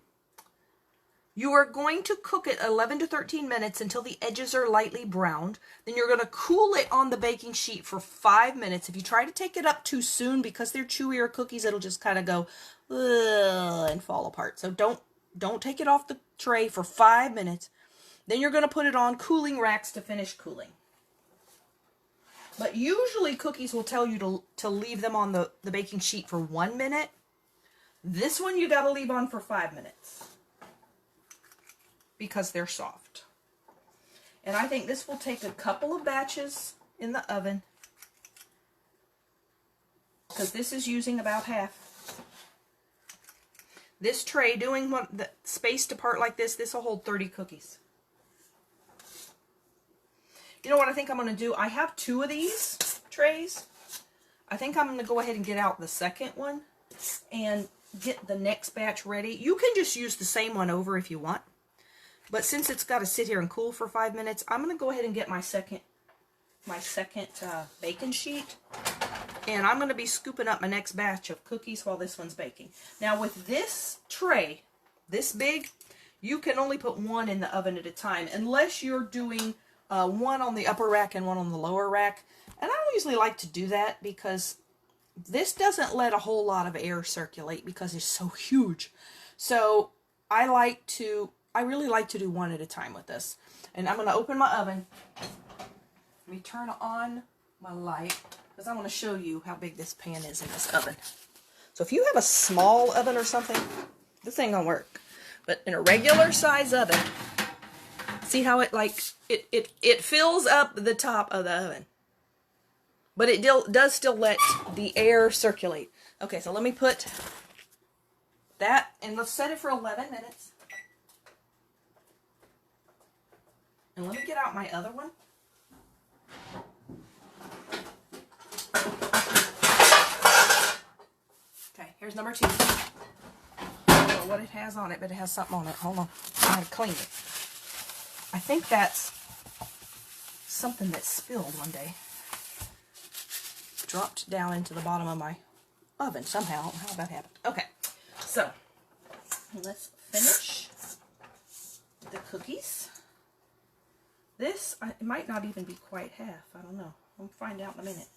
Speaker 1: you are going to cook it 11 to 13 minutes until the edges are lightly browned. Then you're going to cool it on the baking sheet for 5 minutes. If you try to take it up too soon, because they're chewier cookies, it'll just kind of go and fall apart. So don't take it off the tray for 5 minutes. Then you're going to put it on cooling racks to finish cooling. But usually cookies will tell you to leave them on the baking sheet for 1 minute. This one you got to leave on for 5 minutes because they're soft. And I think this will take a couple of batches in the oven because this is using about half. This tray, doing the spaced apart like this will hold 30 cookies. You know what I think I'm going to do? I have 2 of these trays. I think I'm going to go ahead and get out the second one and get the next batch ready. You can just use the same one over if you want. But since it's got to sit here and cool for 5 minutes, I'm going to go ahead and get my second baking sheet. And I'm going to be scooping up my next batch of cookies while this one's baking. Now with this tray, this big, you can only put 1 in the oven at a time. Unless you're doing 1 on the upper rack and 1 on the lower rack. And I don't usually like to do that because this doesn't let a whole lot of air circulate because it's so huge. So I really like to do 1 at a time with this. And I'm going to open my oven. Let me turn on my light because I want to show you how big this pan is in this oven. So if you have a small oven or something, This ain't gonna work. But in a regular size oven, see how it like, it fills up the top of the oven. But it does still let the air circulate. Okay, so let me put that, and let's set it for 11 minutes. And let me get out my other one. Okay, here's number 2. I don't know what it has on it, but it has something on it. Hold on. I gotta clean it. I think that's something that spilled one day. Dropped down into the bottom of my oven somehow. How that happened. Okay, so let's finish the cookies. This, it might not even be quite half. I don't know. We'll find out in a minute.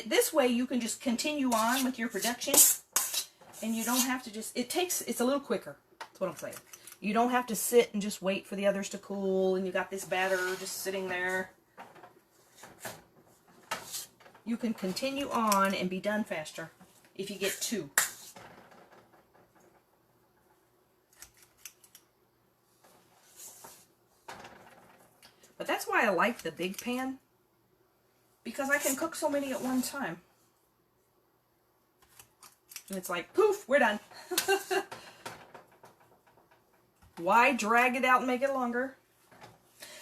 Speaker 1: This way you can just continue on with your production, and you don't have to just, it's a little quicker. That's what I'm saying. You don't have to sit and just wait for the others to cool, and you got this batter just sitting there. You can continue on and be done faster if you get 2. But that's why I like the big pan, because I can cook so many at one time. And it's like, poof, we're done. Why drag it out and make it longer?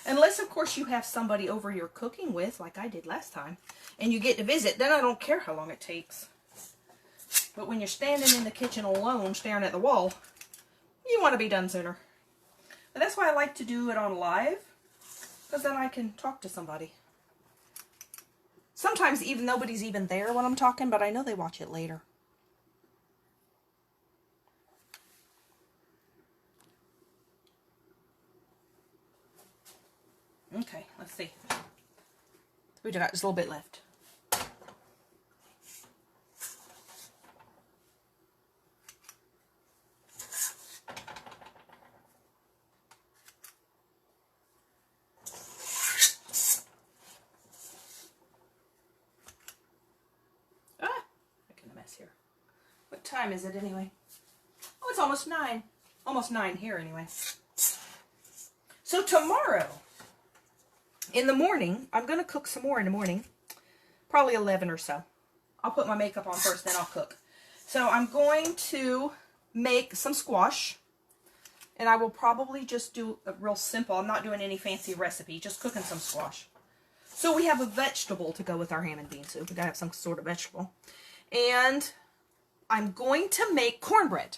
Speaker 1: Unless, of course, you have somebody over you're cooking with, like I did last time, and you get to visit, then I don't care how long it takes. But when you're standing in the kitchen alone, staring at the wall, you want to be done sooner. But that's why I like to do it on live, because then I can talk to somebody. Sometimes even nobody's even there when I'm talking, but I know they watch it later. Okay, let's see. We got just a little bit left. Making a mess here. What time is it anyway? Oh, it's almost 9. Almost 9 here anyway. So tomorrow, in the morning, I'm going to cook some more in the morning. Probably 11 or so. I'll put my makeup on first, then I'll cook. So I'm going to make some squash. And I will probably just do a real simple, I'm not doing any fancy recipe, just cooking some squash. So we have a vegetable to go with our ham and bean soup. We gotta have some sort of vegetable. And I'm going to make cornbread.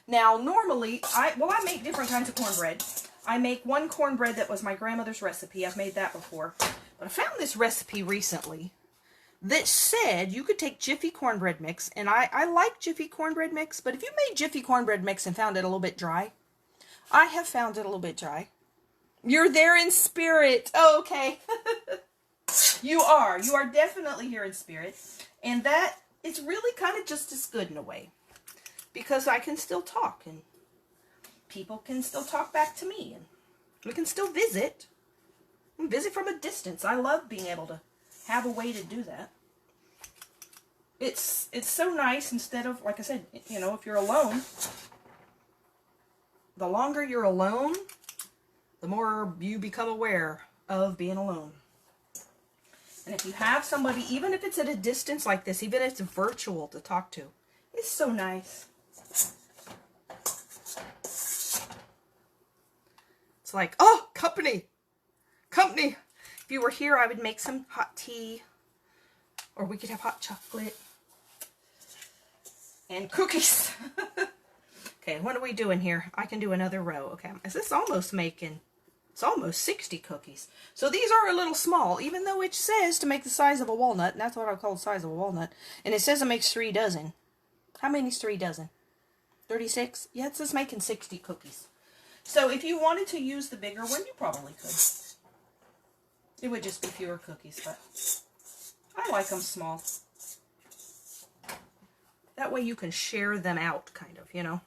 Speaker 1: Now, normally, I make different kinds of cornbread. I make one cornbread that was my grandmother's recipe. I've made that before. But I found this recipe recently that said you could take Jiffy cornbread mix. And I like Jiffy cornbread mix. But if you made Jiffy cornbread mix and found it a little bit dry, I have found it a little bit dry. You're there in spirit. Oh, okay. You are. You are definitely here in spirit. And that is really kind of just as good in a way. Because I can still talk, and people can still talk back to me, and we can still visit. And visit from a distance. I love being able to have a way to do that. It's so nice instead of, like I said, you know, if you're alone, the longer you're alone, the more you become aware of being alone. And if you have somebody, even if it's at a distance like this, even if it's virtual to talk to, it's so nice. It's like, oh, company. Company. If you were here, I would make some hot tea. Or we could have hot chocolate. And cookies. Okay, what are we doing here? I can do another row. Okay, is this almost making... It's almost 60 cookies. So these are a little small, even though it says to make the size of a walnut. And that's what I call the size of a walnut. And it says it makes 3 dozen. How many is 3 dozen? 36? Yeah, it says making 60 cookies. So if you wanted to use the bigger one, you probably could. It would just be fewer cookies, but I like them small. That way you can share them out, kind of, you know.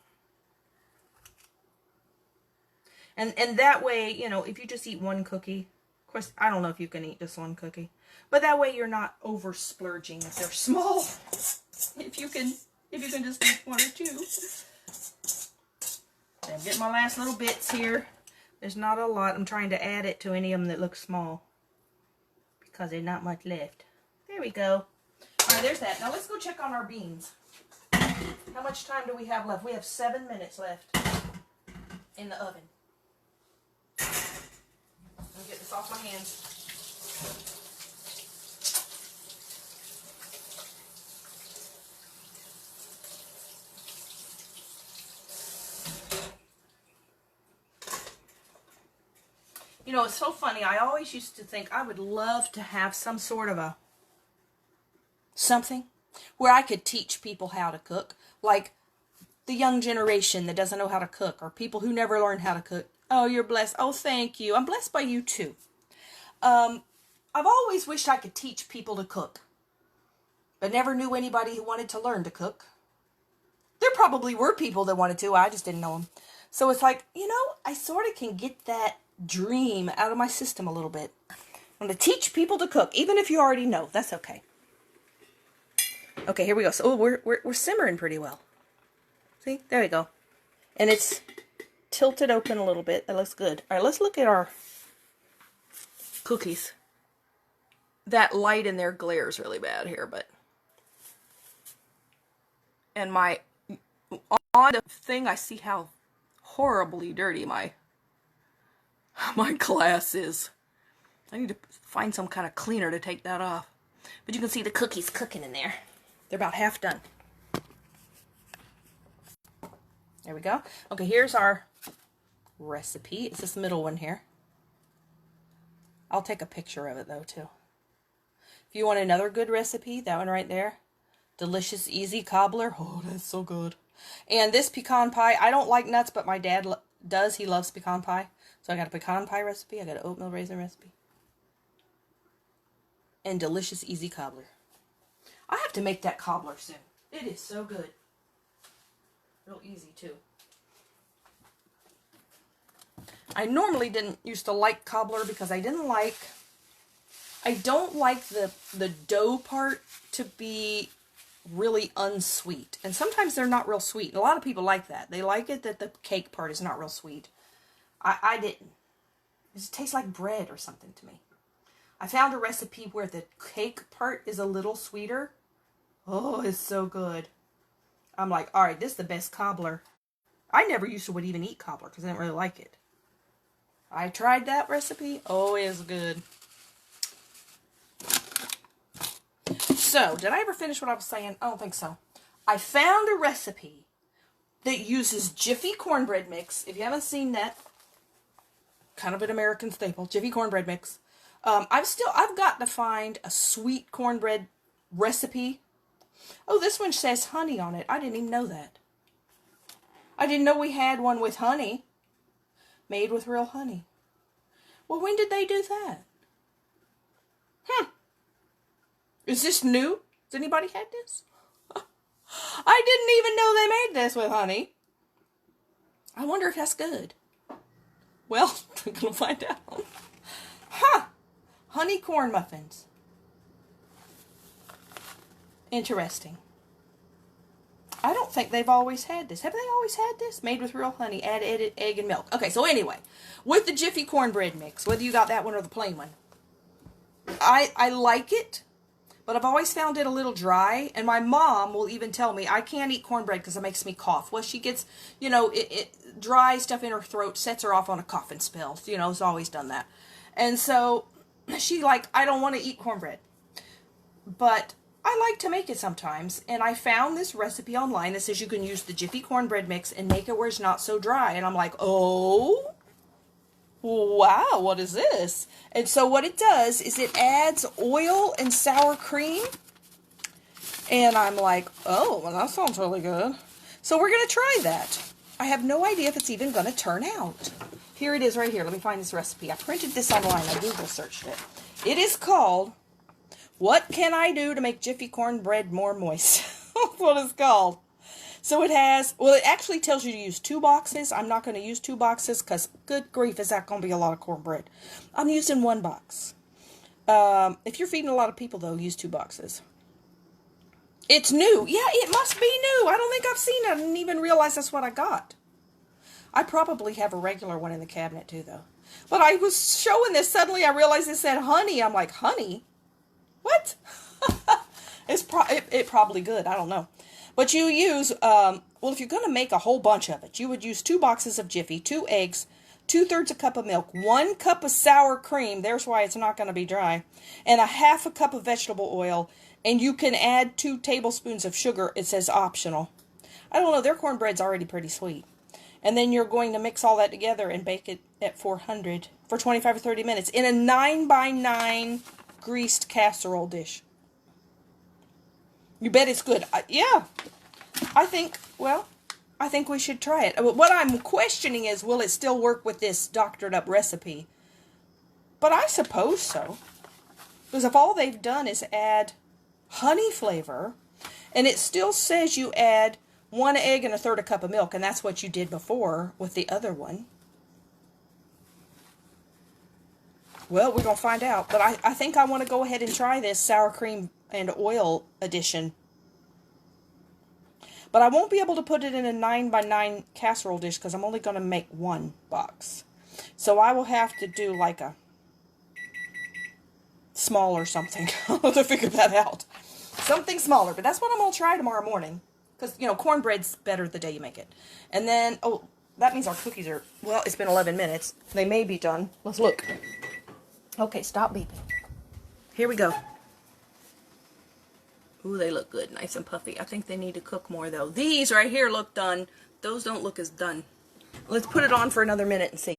Speaker 1: And that way, you know, if you just eat one cookie, of course, I don't know if you can eat just one cookie, but that way you're not over splurging if they're small. If you can If you can just eat one or two. I'm getting my last little bits here. There's not a lot. I'm trying to add it to any of them that look small, because there's not much left. There we go. All right, there's that. Now let's go check on our beans. How much time do we have left? We have 7 minutes left in the oven. I'll get this off my hands. You know, it's so funny. I always used to think I would love to have some sort of something where I could teach people how to cook. Like the young generation that doesn't know how to cook, or people who never learned how to cook. Oh, you're blessed. Oh, thank you. I'm blessed by you too. I've always wished I could teach people to cook, but never knew anybody who wanted to learn to cook. There probably were people that wanted to. I just didn't know them. So it's like, you know, I sort of can get that dream out of my system a little bit. I'm going to teach people to cook, even if you already know. That's okay. Okay, here we go. So we're simmering pretty well. See? There we go. And it's tilted open a little bit. That looks good. All right, let's look at our cookies. That light in there glares really bad here, but... And on the thing, I see how horribly dirty my glass is. I need to find some kind of cleaner to take that off. But you can see the cookies cooking in there. They're about half done. There we go. Okay, here's our recipe. It's this middle one here. I'll take a picture of it though too. If you want another good recipe, that one right there. Delicious, easy cobbler. Oh, that's so good. And this pecan pie, I don't like nuts, but my dad does. He loves pecan pie. So I got a pecan pie recipe. I got an oatmeal raisin recipe. And delicious, easy cobbler. I have to make that cobbler soon. It is so good. Real easy too. I normally didn't used to like cobbler because I don't like the dough part to be really unsweet. And sometimes they're not real sweet. And a lot of people like that. They like it that the cake part is not real sweet. I didn't. It just tastes like bread or something to me. I found a recipe where the cake part is a little sweeter. Oh, it's so good. I'm like, all right, this is the best cobbler. I never used to would even eat cobbler because I didn't really like it. I tried that recipe. Oh, it is good. So, did I ever finish what I was saying? I don't think so. I found a recipe that uses Jiffy cornbread mix. If you haven't seen that, kind of an American staple, Jiffy cornbread mix. I've got to find a sweet cornbread recipe. Oh, this one says honey on it. I didn't even know that. I didn't know we had one with honey. Made with real honey. Well, when did they do that? Is this new? Has anybody had this? I didn't even know they made this with honey. I wonder if that's good. Well, I'm going to find out. Honey corn muffins. Interesting. I don't think they've always had this. Have they always had this? Made with real honey, added egg and milk. Okay, so anyway, with the Jiffy cornbread mix, whether you got that one or the plain one, I like it, but I've always found it a little dry, and my mom will even tell me I can't eat cornbread because it makes me cough. Well, she gets, it dry stuff in her throat, sets her off on a coughing spell. It's always done that. And so she I don't want to eat cornbread. But I like to make it sometimes, and I found this recipe online that says you can use the Jiffy cornbread mix and make it where it's not so dry. And I'm like, oh, wow, what is this? And so what it does is it adds oil and sour cream. And I'm like, oh, well, that sounds really good. So we're going to try that. I have no idea if it's even going to turn out. Here it is right here. Let me find this recipe. I printed this online. I Google searched it. It is called, What Can I Do to Make Jiffy Cornbread More Moist? That's what it's called. So it actually tells you to use 2 boxes. I'm not going to use 2 boxes because, good grief, is that going to be a lot of cornbread? I'm using 1 box. If you're feeding a lot of people, though, use 2 boxes. It's new. Yeah, it must be new. I don't think I've seen it. I didn't even realize that's what I got. I probably have a regular one in the cabinet too, though. But I was showing this. Suddenly I realized it said honey. I'm like, honey? What? It probably good. I don't know. But you use, well, if you're going to make a whole bunch of it, you would use 2 boxes of Jiffy, 2 eggs, 2/3 a cup of milk, 1 cup of sour cream. There's why it's not going to be dry. And a 1/2 cup of vegetable oil. And you can add 2 tablespoons of sugar. It says optional. I don't know. Their cornbread's already pretty sweet. And then you're going to mix all that together and bake it at 400 for 25 or 30 minutes in a 9x9 greased casserole dish. You bet it's good. Yeah. I think we should try it. What I'm questioning is, will it still work with this doctored up recipe? But I suppose so. Because if all they've done is add honey flavor, and it still says you add 1 egg and 1/3 a cup of milk, and that's what you did before with the other one. Well, we're going to find out. But I think I want to go ahead and try this sour cream and oil edition. But I won't be able to put it in a 9x9 casserole dish because I'm only going to make 1 box. So I will have to do like a smaller something. I'll have to figure that out. Something smaller. But that's what I'm going to try tomorrow morning. Because, cornbread's better the day you make it. And then, oh, that means our cookies are, well, it's been 11 minutes. They may be done. Let's look. Okay, stop beeping. Here we go. Ooh, they look good. Nice and puffy. I think they need to cook more, though. These right here look done. Those don't look as done. Let's put it on for another minute and see.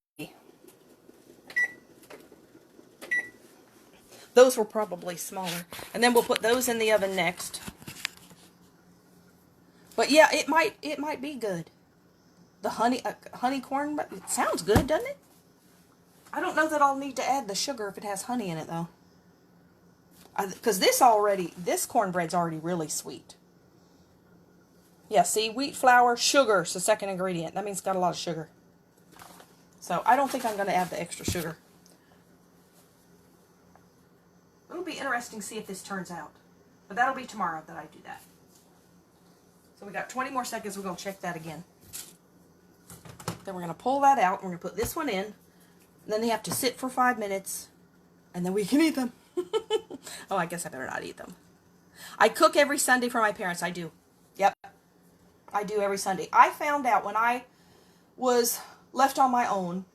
Speaker 1: Those were probably smaller. And then we'll put those in the oven next. But yeah, it might be good. The honey corn, it sounds good, doesn't it? I don't know that I'll need to add the sugar if it has honey in it, though. Because this cornbread's already really sweet. Yeah, see, wheat flour, sugar is the second ingredient. That means it's got a lot of sugar. So I don't think I'm going to add the extra sugar. It'll be interesting to see if this turns out. But that'll be tomorrow that I do that. So we got 20 more seconds. We're going to check that again. Then we're going to pull that out. We're going to put this one in. And then they have to sit for 5 minutes. And then we can eat them. Oh, I guess I better not eat them. I cook every Sunday for my parents. I do. Yep. I do every Sunday. I found out when I was left on my own,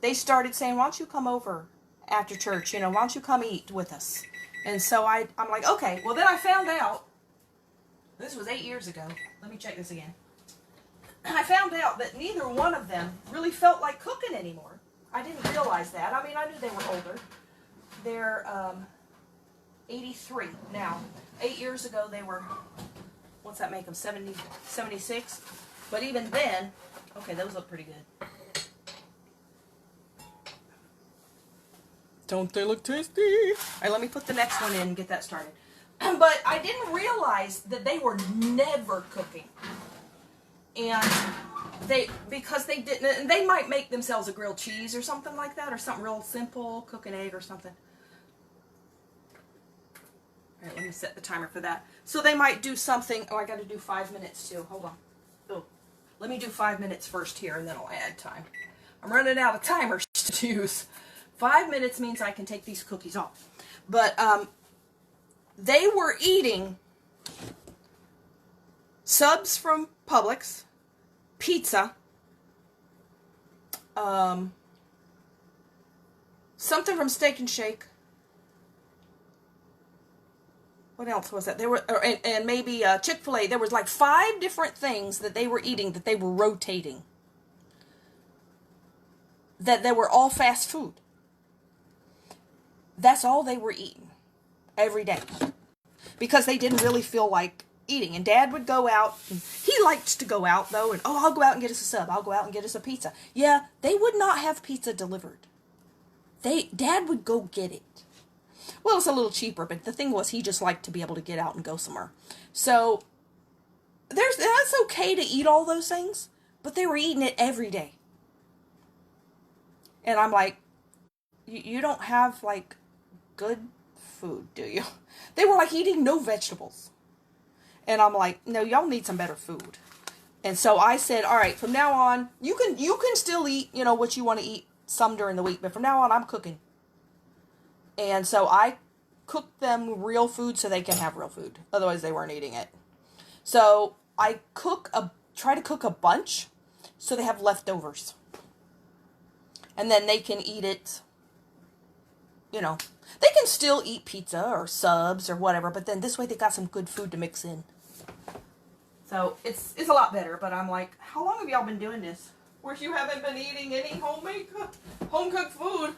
Speaker 1: they started saying, why don't you come over after church? Why don't you come eat with us? And so I'm like, okay. Well, then I found out, this was 8 years ago. Let me check this again. I found out that neither one of them really felt like cooking anymore. I didn't realize that. I mean, I knew they were older. They're 83 now. 8 years ago, they were, what's that make them, 70, 76? But even then, okay, those look pretty good. Don't they look tasty? All right, let me put the next one in and get that started. But I didn't realize that they were never cooking. And because they didn't, they might make themselves a grilled cheese or something like that, or something real simple, cook an egg or something. All right, let me set the timer for that. So they might do something, oh, I got to do 5 minutes too, hold on. Oh, let me do 5 minutes first here and then I'll add time. I'm running out of timers to use. 5 minutes means I can take these cookies off. But they were eating subs from Publix, pizza, something from Steak and Shake. What else was that? There were, and maybe Chick-fil-A. There was like 5 different things that they were eating that they were rotating. That they were all fast food. That's all they were eating every day. Because they didn't really feel like eating. And Dad would go out. And he liked to go out, though. And, oh, I'll go out and get us a sub. I'll go out and get us a pizza. Yeah, they would not have pizza delivered. Dad would go get it. Well, it's a little cheaper, but the thing was he just liked to be able to get out and go somewhere. So, that's okay to eat all those things, but they were eating it every day. And I'm like, you don't have, like, good food, do you? They were, like, eating no vegetables. And I'm like, no, y'all need some better food. And so I said, all right, from now on, you can still eat, you know, what you want to eat some during the week, but from now on, I'm cooking. And so I cooked them real food so they can have real food. Otherwise, they weren't eating it. So I try to cook a bunch so they have leftovers. And then they can eat it, you know. They can still eat pizza or subs or whatever, but then this way they got some good food to mix in. So it's a lot better, but I'm like, how long have y'all been doing this? Where you haven't been eating any home cooked food?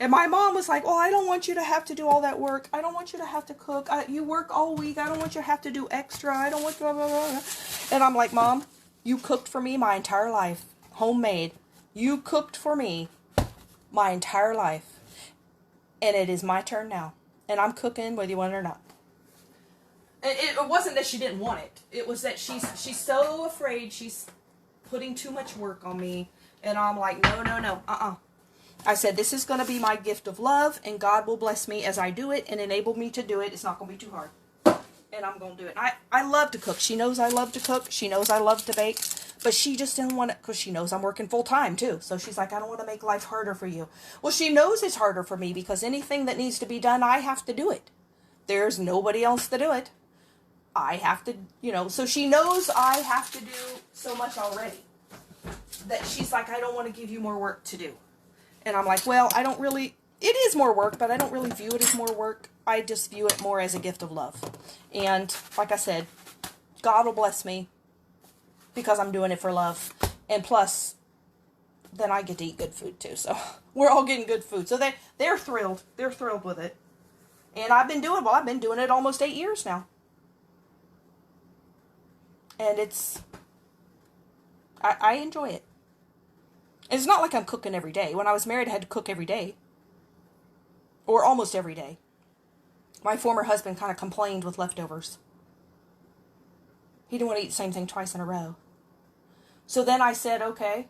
Speaker 1: And my mom was like, well, I don't want you to have to do all that work. I don't want you to have to cook. You work all week. I don't want you to have to do extra. I don't want blah, blah, blah. And I'm like, Mom, you cooked for me my entire life. Homemade. You cooked for me my entire life. And it is my turn now. And I'm cooking whether you want it or not. And it wasn't that she didn't want it. It was that she's so afraid she's putting too much work on me. And I'm like, no. I said, this is going to be my gift of love. And God will bless me as I do it and enable me to do it. It's not going to be too hard. And I'm going to do it. I love to cook. She knows I love to cook. She knows I love to bake. But she just didn't want it because she knows I'm working full time too. So she's like, I don't want to make life harder for you. Well, she knows it's harder for me because anything that needs to be done, I have to do it. There's nobody else to do it. I have to, you know, so she knows I have to do so much already that she's like, I don't want to give you more work to do. And I'm like, well, I don't really, it is more work, but I don't really view it as more work. I just view it more as a gift of love. And like I said, God will bless me because I'm doing it for love. And plus, then I get to eat good food too. So we're all getting good food. So they're thrilled. They're thrilled with it. And I've been doing it almost 8 years now. And I enjoy it. And it's not like I'm cooking every day. When I was married, I had to cook every day. Or almost every day. My former husband kind of complained with leftovers. He didn't want to eat the same thing twice in a row. So then I said, okay,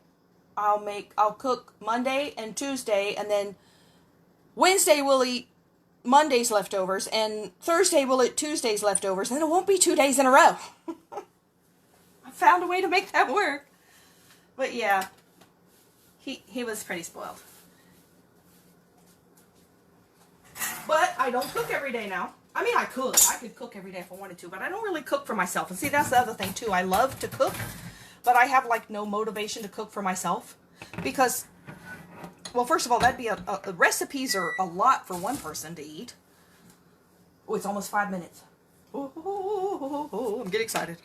Speaker 1: I'll cook Monday and Tuesday, and then Wednesday we'll eat Monday's leftovers, and Thursday we'll eat Tuesday's leftovers, and then it won't be 2 days in a row. I found a way to make that work. But yeah, he was pretty spoiled. But I don't cook every day now. I mean, I could cook every day if I wanted to, but I don't really cook for myself. And see, that's the other thing too. I love to cook, but I have like no motivation to cook for myself because, well, first of all, that'd be recipes are a lot for one person to eat. Oh, it's almost 5 minutes. Oh, I'm getting excited.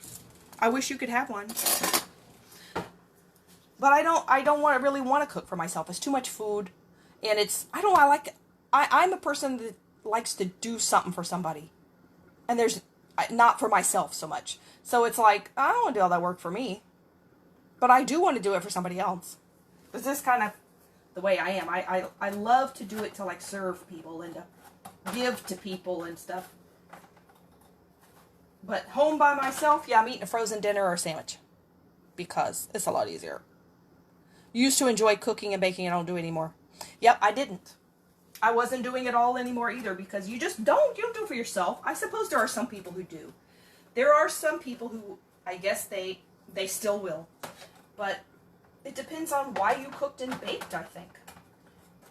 Speaker 1: I wish you could have one. But I don't really want to cook for myself. It's too much food. And I'm a person that likes to do something for somebody. And there's not for myself so much. So it's like, I don't want to do all that work for me. But I do want to do it for somebody else. This is kind of the way I am. I love to do it to like serve people and to give to people and stuff. But home by myself, yeah, I'm eating a frozen dinner or a sandwich. Because it's a lot easier. Used to enjoy cooking and baking, I don't do it anymore. Yep, I didn't. I wasn't doing it all anymore either because you don't do it for yourself. I suppose there are some people who do. There are some people who, I guess they still will. But it depends on why you cooked and baked, I think.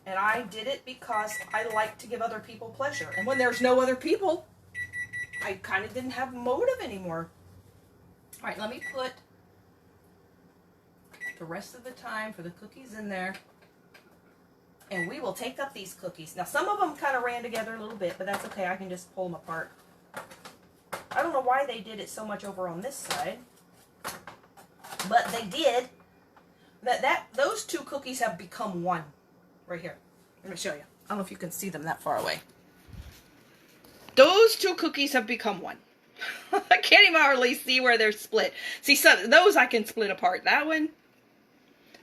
Speaker 1: And I did it because I like to give other people pleasure. And when there's no other people, I kind of didn't have motive anymore. All right, let me put the rest of the time for the cookies in there. And we will take up these cookies. Now, some of them kind of ran together a little bit, but that's okay. I can just pull them apart. I don't know why they did it so much over on this side. But they did. Those two cookies have become one. Right here. Let me show you. I don't know if you can see them that far away. Those two cookies have become one. I can't even hardly see where they're split. See, those I can split apart. That one,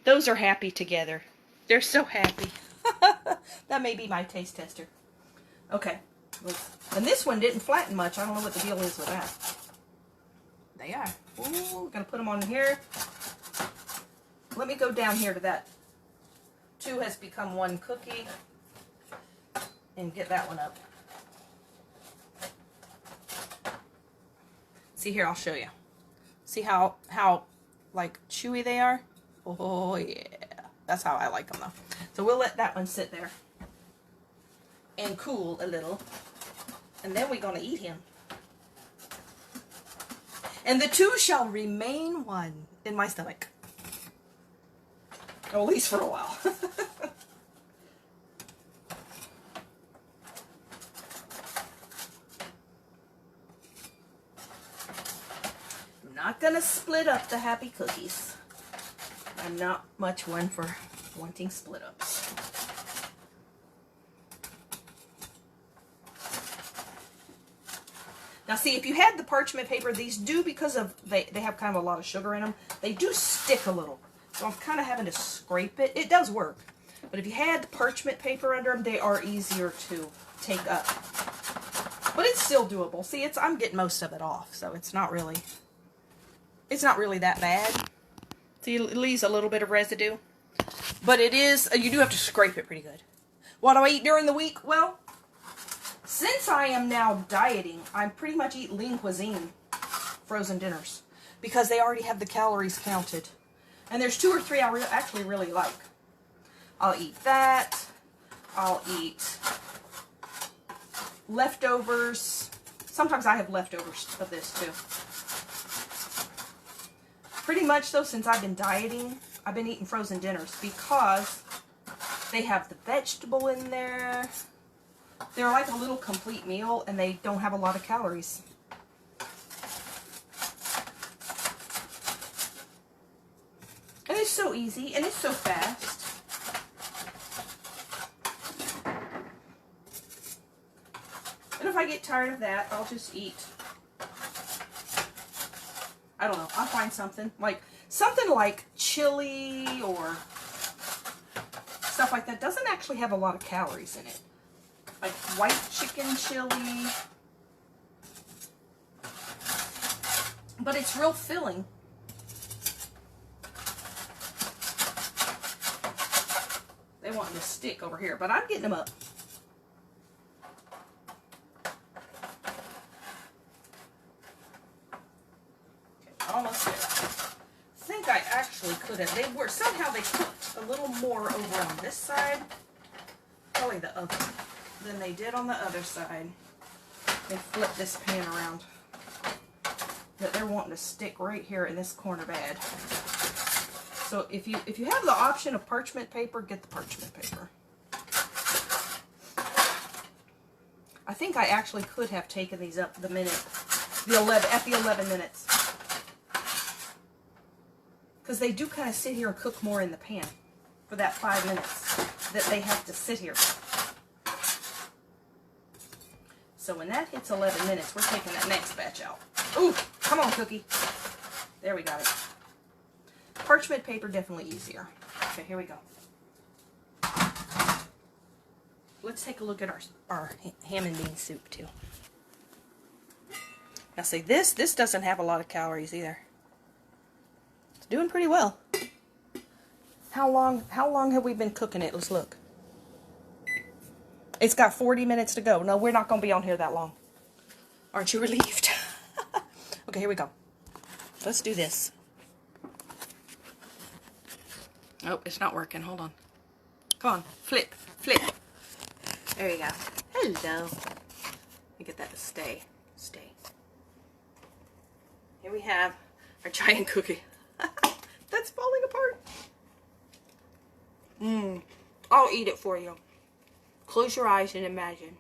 Speaker 1: those are happy together. They're so happy. That may be my taste tester. Okay. And this one didn't flatten much. I don't know what the deal is with that. They are. Ooh, we're going to put them on here. Let me go down here to that. 2 has become 1 cookie. And get that one up. See here, I'll show you. See how like chewy they are? Oh yeah. That's how I like them though. So we'll let that one sit there and cool a little. And then we're going to eat him. And the two shall remain one in my stomach. Or at least for a while. I'm not going to split up the happy cookies. I'm not much one for wanting split ups. Now see, if you had the parchment paper, these do, because of they have kind of a lot of sugar in them, they do stick a little. So I'm kind of having to scrape it. It does work. But if you had the parchment paper under them, they are easier to take up. But it's still doable. See, I'm getting most of it off, so it's not really that bad. See, it leaves a little bit of residue. But it is, you do have to scrape it pretty good. What do I eat during the week? Well, since I am now dieting, I pretty much eat lean cuisine frozen dinners because they already have the calories counted. And there's 2 or 3 I actually really like. I'll eat that. I'll eat leftovers. Sometimes I have leftovers of this too. Pretty much though, since I've been dieting, I've been eating frozen dinners because they have the vegetable in there. They're like a little complete meal, and they don't have a lot of calories. And it's so easy, and it's so fast. And if I get tired of that, I'll just eat, I don't know, I'll find something like chili or stuff like that. Doesn't actually have a lot of calories in it. Like white chicken chili. But it's real filling. They want to stick over here, but I'm getting them up. Okay, almost there. I think I actually could have. Somehow they cooked a little more over on this side. Probably the other than they did on the other side. They flipped this pan around. But they're wanting to stick right here in this corner bad. So if you have the option of parchment paper, get the parchment paper. I think I actually could have taken these up at the 11 minutes. Because they do kind of sit here and cook more in the pan for that 5 minutes that they have to sit here. So when that hits 11 minutes, we're taking that next batch out. Ooh, come on, cookie. There, we got it. Parchment paper, definitely easier. Okay, here we go. Let's take a look at our ham and bean soup, too. Now, see, this doesn't have a lot of calories, either. It's doing pretty well. How long have we been cooking it? Let's look. It's got 40 minutes to go. No, we're not going to be on here that long. Aren't you relieved? Okay, here we go. Let's do this. Oh, it's not working. Hold on. Come on. Flip. Flip. There you go. Hello. Let me get that to stay. Stay. Here we have our giant cookie. That's falling apart. I'll eat it for you. Close your eyes and imagine.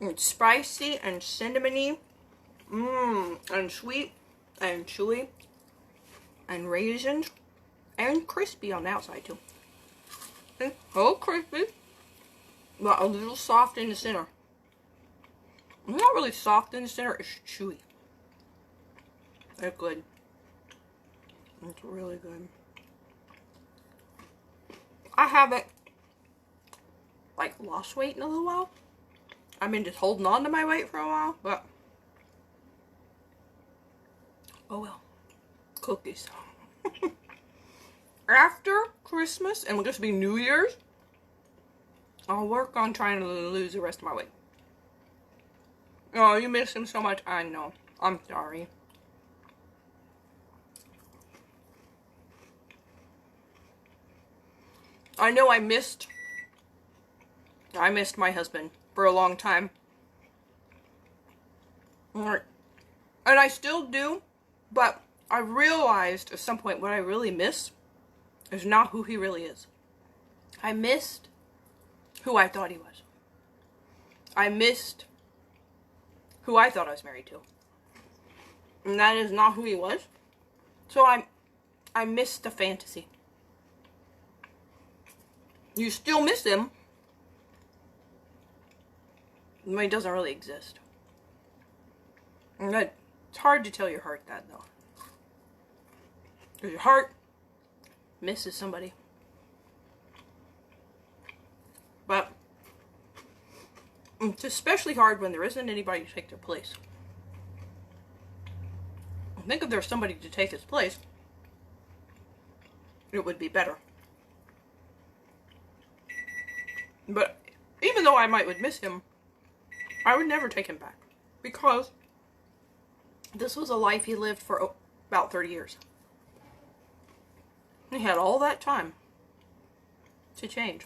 Speaker 1: It's spicy and cinnamony. And sweet and chewy. And raisins. And crispy on the outside too. And oh, crispy. But a little soft in the center. It's not really soft in the center. It's chewy. It's good. It's really good. I haven't lost weight in a little while. I've been just holding on to my weight for a while, but oh well. Cookies. After Christmas, and will just be New Year's, I'll work on trying to lose the rest of my weight. Oh, you miss him so much. I know. I'm sorry. I know I missed my husband for a long time. And I still do, but I realized at some point what I really miss is not who he really is. I missed who I thought he was. I missed who I thought I was married to. And that is not who he was. So I missed the fantasy. You still miss him. But he doesn't really exist. And that, it's hard to tell your heart that, though. Because your heart misses somebody. But it's especially hard when there isn't anybody to take their place. I think if there's somebody to take his place, it would be better. But even though I would miss him, I would never take him back. Because this was a life he lived for about 30 years. He had all that time to change.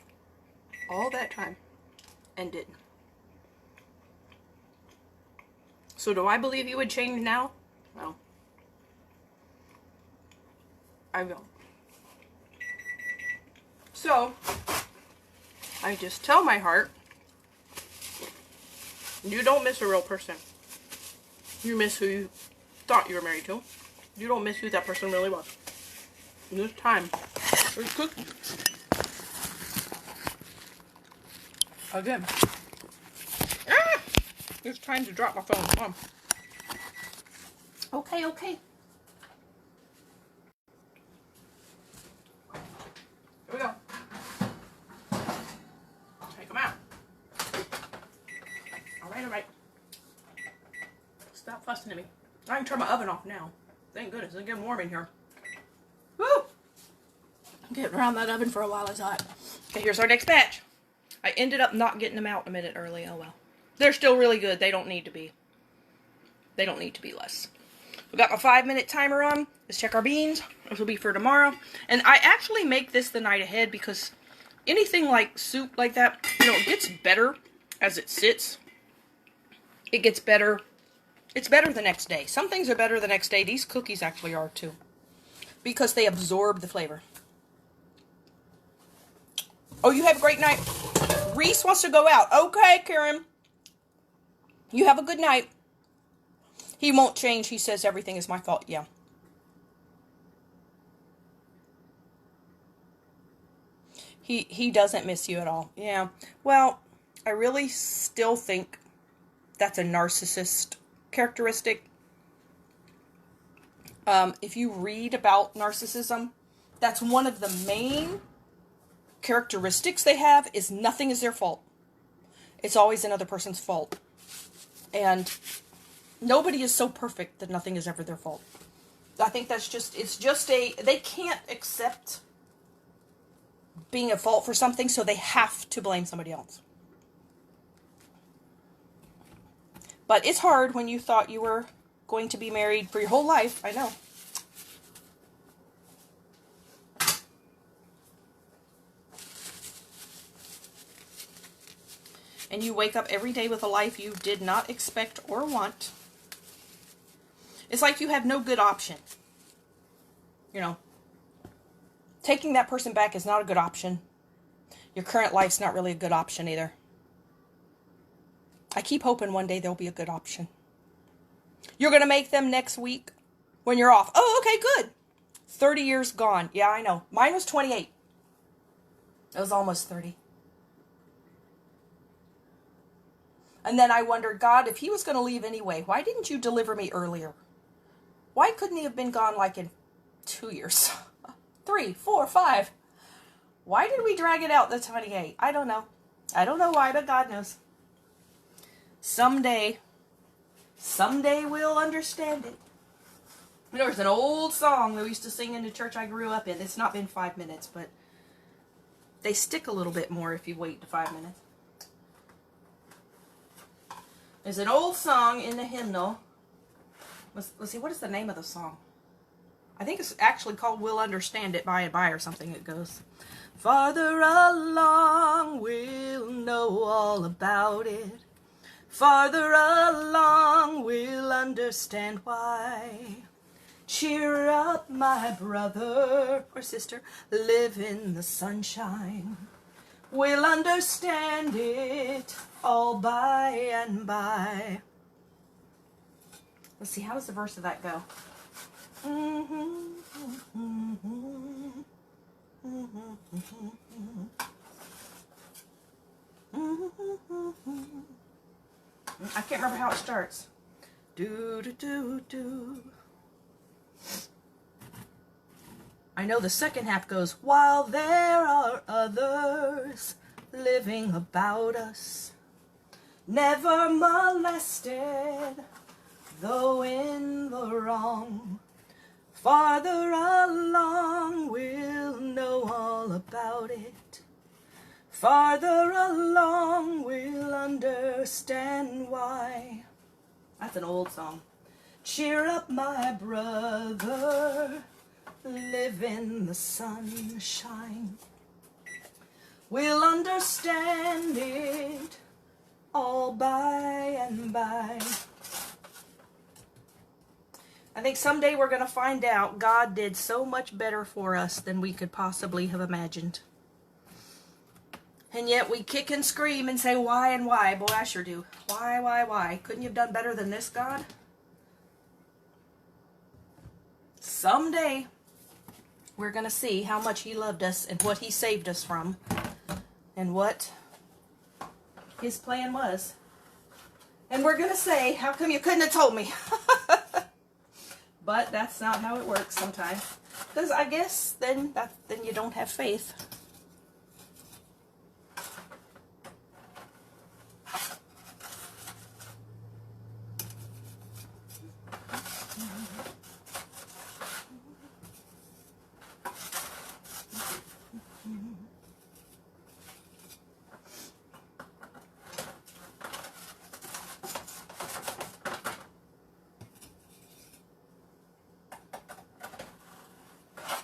Speaker 1: All that time. And didn't. So do I believe he would change now? No. I don't. So, I just tell my heart, you don't miss a real person. You miss who you thought you were married to. You don't miss who that person really was. And this time, there's cookies. Again. Ah! It's time to drop my phone. Come on. Okay, okay. Here we go. Take them out. Alright. Stop fussing at me. I can turn my oven off now. Thank goodness. It's getting warm in here. Woo! I'm getting around that oven for a while. It's hot. Okay, here's our next batch. I ended up not getting them out a minute early. Oh well. They're still really good. They don't need to be. They don't need to be less. We got my 5-minute timer on. Let's check our beans. This will be for tomorrow. And I actually make this the night ahead because anything like soup like that, you know, it gets better as it sits. It gets better. It's better the next day. Some things are better the next day. These cookies actually are too. Because they absorb the flavor. Oh, you have a great night. Reese wants to go out. Okay, Karen. You have a good night. He won't change. He says everything is my fault. Yeah. He doesn't miss you at all. Yeah. Well, I really still think that's a narcissist characteristic. If you read about narcissism, that's one of the main characteristics they have is nothing is their fault. It's always another person's fault. And nobody is so perfect that nothing is ever their fault. I think that's just, they can't accept being at fault for something, so they have to blame somebody else. But it's hard when you thought you were going to be married for your whole life. I know. And you wake up every day with a life you did not expect or want. It's like you have no good option. You know, taking that person back is not a good option. Your current life's not really a good option either. I keep hoping one day there'll be a good option. You're going to make them next week when you're off. Oh, okay, good. 30 years gone. Yeah, I know. Mine was 28. It was almost 30. And then I wondered, God, if he was going to leave anyway, why didn't you deliver me earlier? Why couldn't he have been gone like in 2 years? 3, 4, 5. Why did we drag it out to 28? I don't know. I don't know why, but God knows. Someday we'll understand it. There was an old song that we used to sing in the church I grew up in. It's not been 5 minutes, but they stick a little bit more if you wait to 5 minutes. There's an old song in the hymnal Let's see, what is the name of the song? I think it's actually called We'll Understand It by and by or something. It goes, farther along, we'll know all about it. Farther along, we'll understand why. Cheer up, my brother or sister, live in the sunshine. We'll understand it all by and by. Let's see, how does the verse of that go? I can't remember how it starts. Do do do do. I know the second half goes, while there are others living about us, never molested, though in the wrong. Farther along, we'll know all about it. Farther along, we'll understand why. That's an old song. Cheer up, my brother, live in the sunshine. We'll understand it all by and by. I think someday we're going to find out God did so much better for us than we could possibly have imagined. And yet we kick and scream and say, why and why? Boy, I sure do. Why? Couldn't you have done better than this, God? Someday we're going to see how much He loved us and what He saved us from and what His plan was. And we're going to say, how come you couldn't have told me? But that's not how it works sometimes. Because I guess then you don't have faith.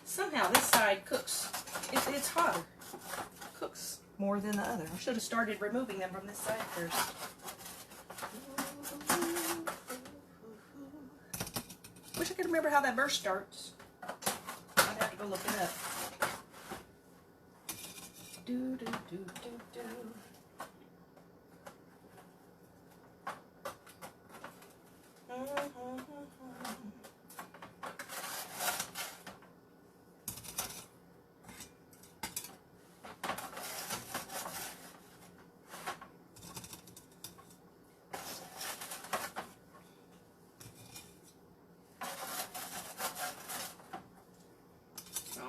Speaker 1: Somehow this side cooks. It's hotter. Cooks more than the other. I should have started removing them from this side first. Wish I could remember how that verse starts. I'd have to go look it up. Do do do do do.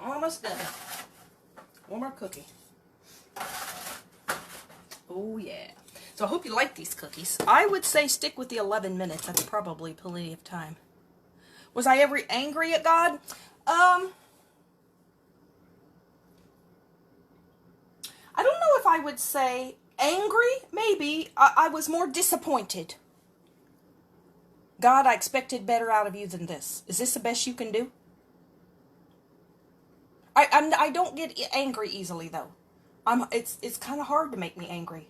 Speaker 1: Almost done. One more cookie. Oh yeah. So I hope you like these cookies. I would say stick with the 11 minutes. That's probably plenty of time. Was I ever angry at God? I don't know if I would say angry. Maybe. I was more disappointed. God, I expected better out of you than this. Is this the best you can do? I don't get angry easily though. It's kind of hard to make me angry.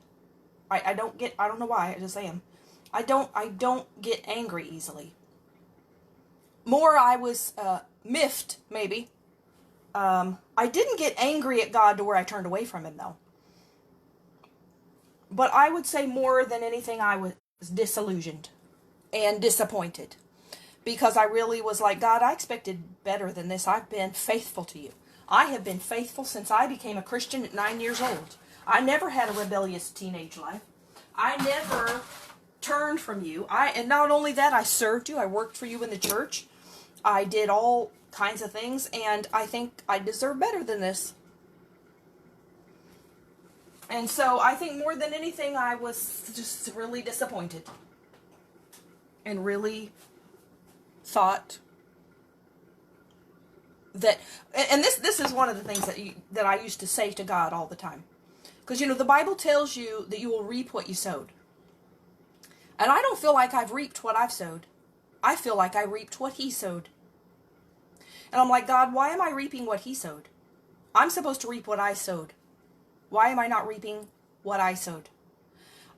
Speaker 1: I don't know why, I just am. I don't get angry easily. More I was miffed maybe. I didn't get angry at God to where I turned away from Him though. But I would say more than anything I was disillusioned and disappointed. Because I really was like, God, I expected better than this. I've been faithful to you. I have been faithful since I became a Christian at 9 years old. I never had a rebellious teenage life. I never turned from you. And not only that, I served you. I worked for you in the church. I did all kinds of things, and I think I deserve better than this. And so I think more than anything, I was just really disappointed. And really thought that, and this is one of the things that I used to say to God all the time. Because, the Bible tells you that you will reap what you sowed. And I don't feel like I've reaped what I've sowed. I feel like I reaped what he sowed. And I'm like, God, why am I reaping what he sowed? I'm supposed to reap what I sowed. Why am I not reaping what I sowed?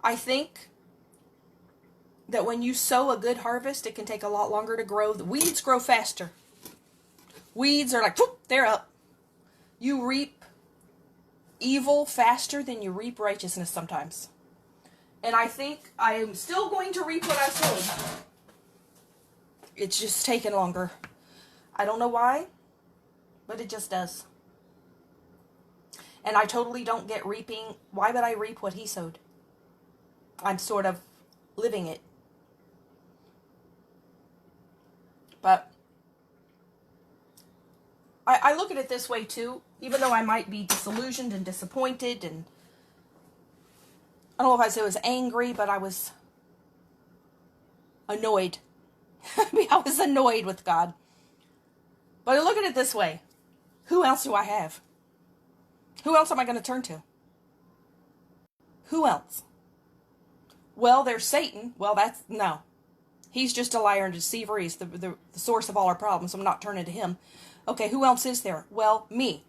Speaker 1: I think that when you sow a good harvest, it can take a lot longer to grow. The weeds grow faster. Weeds are like, whoop, they're up. You reap evil faster than you reap righteousness sometimes. And I think I am still going to reap what I sowed. It's just taking longer. I don't know why, but it just does. And I totally don't get reaping. Why would I reap what he sowed? I'm sort of living it. But I look at it this way too, even though I might be disillusioned and disappointed, and I don't know if I say I was angry, but I was annoyed. I was annoyed with God. But I look at it this way. Who else do I have? Who else am I going to turn to? Who else? Well, there's Satan. Well, no. He's just a liar and deceiver. He's the source of all our problems. I'm not turning to him. Okay, who else is there? Well, me.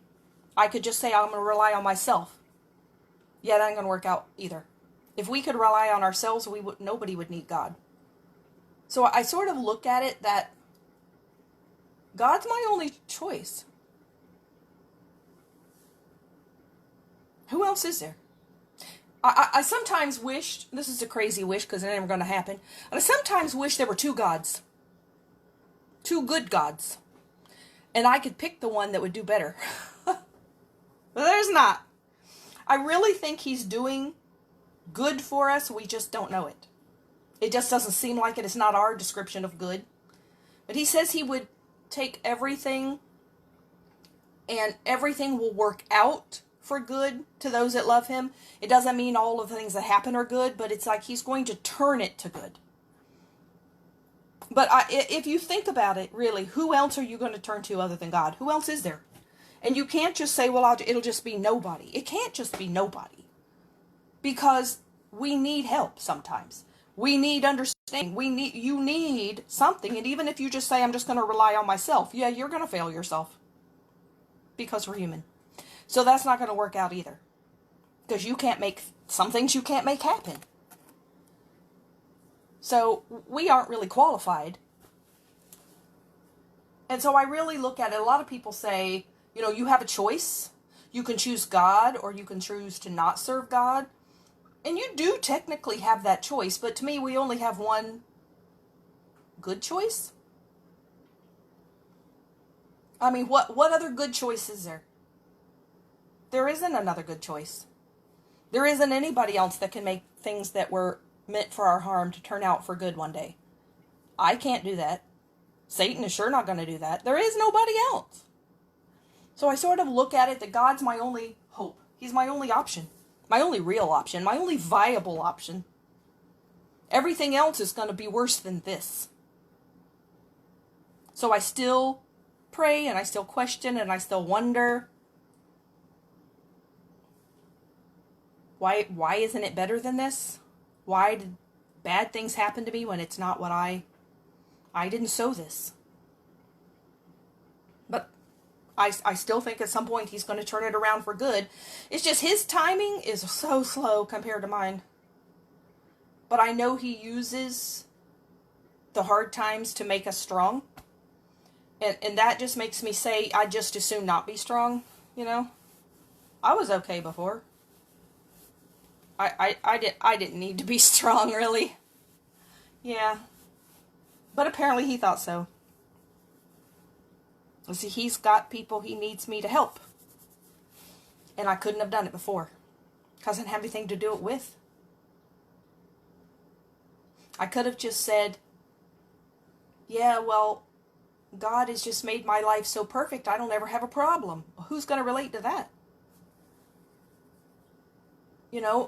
Speaker 1: I could just say I'm going to rely on myself. Yeah, that ain't going to work out either. If we could rely on ourselves, nobody would need God. So I sort of look at it that God's my only choice. Who else is there? I sometimes wish, this is a crazy wish because it ain't never going to happen, but I sometimes wish there were two gods. Two good gods. And I could pick the one that would do better. But there's not. I really think he's doing good for us. We just don't know it. It just doesn't seem like it. It's not our description of good. But he says he would take everything and everything will work out for good to those that love him. It doesn't mean all of the things that happen are good, but it's like he's going to turn it to good. But if you think about it, really, who else are you going to turn to other than God? Who else is there? And you can't just say, well, it'll just be nobody. It can't just be nobody. Because we need help sometimes. We need understanding. You need something. And even if you just say, I'm just going to rely on myself, yeah, you're going to fail yourself. Because we're human. So that's not going to work out either. Because some things you can't make happen. So we aren't really qualified. And so I really look at it. A lot of people say, you have a choice. You can choose God or you can choose to not serve God. And you do technically have that choice. But to me, we only have one good choice. I mean, what other good choice is there? There isn't another good choice. There isn't anybody else that can make things that were meant for our harm to turn out for good one day. I can't do that. Satan is sure not going to do that. There is nobody else. So I sort of look at it that God's my only hope. He's my only option. My only real option. My only viable option. Everything else is going to be worse than this. So I still pray and I still question and I still wonder. Why isn't it better than this? Why did bad things happen to me when it's not what I didn't sow this? But I still think at some point he's going to turn it around for good. It's just his timing is so slow compared to mine. But I know he uses the hard times to make us strong. And that just makes me say I'd just as soon not be strong, I was okay before. I didn't need to be strong, really. Yeah. But apparently he thought so. You see, he's got people he needs me to help. And I couldn't have done it before. Because I didn't have anything to do it with. I could have just said, yeah, well, God has just made my life so perfect, I don't ever have a problem. Who's going to relate to that?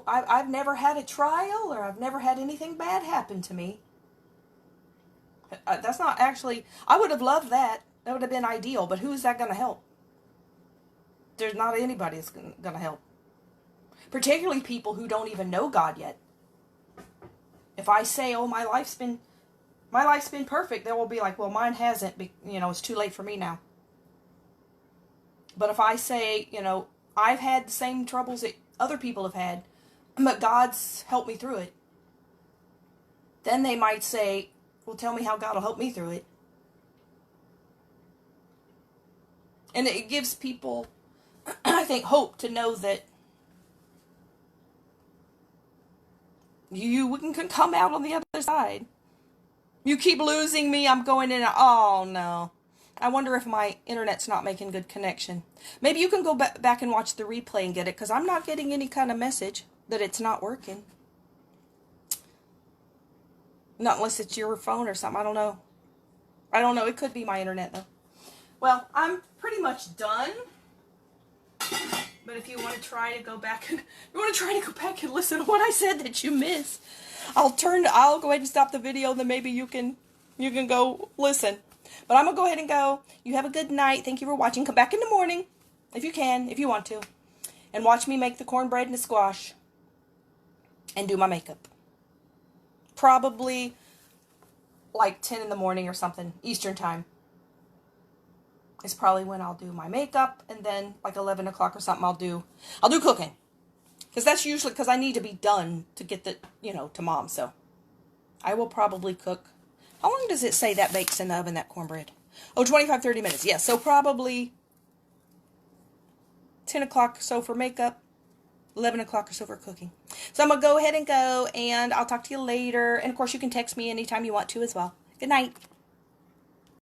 Speaker 1: I've never had a trial or I've never had anything bad happen to me. That's not actually, I would have loved that. That would have been ideal, but who is that going to help? There's not anybody that's going to help. Particularly people who don't even know God yet. If I say, oh, my my life's been perfect. They will be like, well, mine hasn't. You know, it's too late for me now. But if I say, you know, I've had the same troubles that other people have had, but God's helped me through it, then they might say, well, tell me how God will help me through it. And it gives people, I think, hope to know that you can come out on the other side. You keep losing me, I'm going in. Oh, no. I wonder if my internet's not making good connection. Maybe you can go back and watch the replay and get it, because I'm not getting any kind of message that it's not working. Not unless it's your phone or something. I don't know. I don't know. It could be my internet, though. Well, I'm pretty much done. But if you want to try to go back and listen to what I said that you missed, I'll go ahead and stop the video, then maybe you can go listen. But I'm going to go ahead and go. You have a good night. Thank you for watching. Come back in the morning if you can, if you want to. And watch me make the cornbread and the squash. And do my makeup. Probably like 10 in the morning or something, Eastern time. Is probably when I'll do my makeup, and then like 11 o'clock or something I'll do cooking. Because that's usually, because I need to be done to get to Mom, so I will probably cook. How long does it say that bakes in the oven, that cornbread? Oh, 25, 30 minutes. Yeah, so probably 10 o'clock or so for makeup, 11 o'clock or so for cooking. So I'm going to go ahead and go, and I'll talk to you later. And, of course, you can text me anytime you want to as well. Good night.